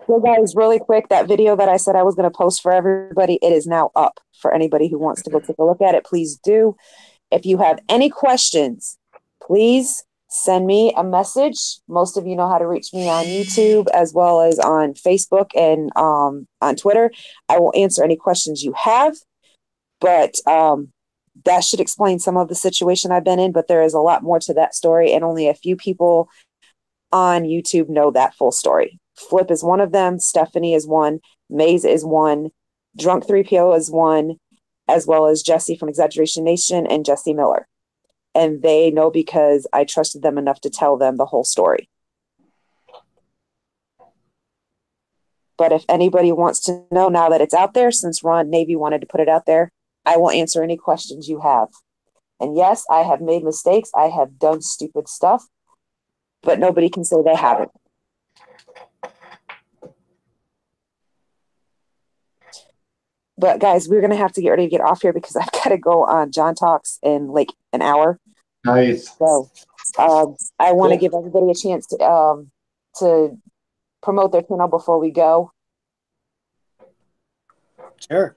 So guys, really quick, that video that I said I was going to post for everybody, it is now up for anybody who wants to go take a look at it. Please do. If you have any questions, please send me a message. Most of you know how to reach me on YouTube as well as on Facebook and on Twitter. I will answer any questions you have, but that should explain some of the situation I've been in, but there is a lot more to that story, and only a few people on YouTube know that full story. Flip is one of them. Stephanie is one. Maze is one. Drunk 3PO is one, as well as Jesse from Exaggeration Nation and Jesse Miller. And they know because I trusted them enough to tell them the whole story. But if anybody wants to know now that it's out there, since Ron Navy wanted to put it out there, I will answer any questions you have. And yes, I have made mistakes. I have done stupid stuff, but nobody can say they haven't. But guys, we're going to have to get ready to get off here because I've got to go on John Talks in like an hour. Nice. So I want to give everybody a chance to promote their channel before we go. Sure.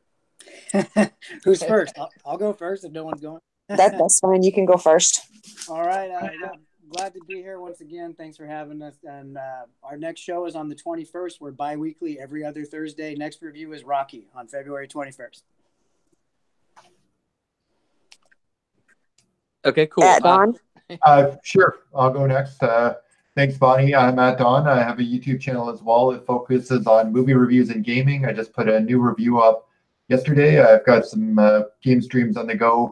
Who's first? I'll go first if no one's going. That's fine. You can go first. All right. Yeah, glad to be here once again. Thanks for having us. And our next show is on the 21st. We're bi-weekly every other Thursday. Next review is Rocky on February 21st. Okay, cool. Don? Sure. I'll go next. Thanks, Bonnie. I'm Matt Don. I have a YouTube channel as well. It focuses on movie reviews and gaming. I just put a new review up yesterday. I've got some game streams on the go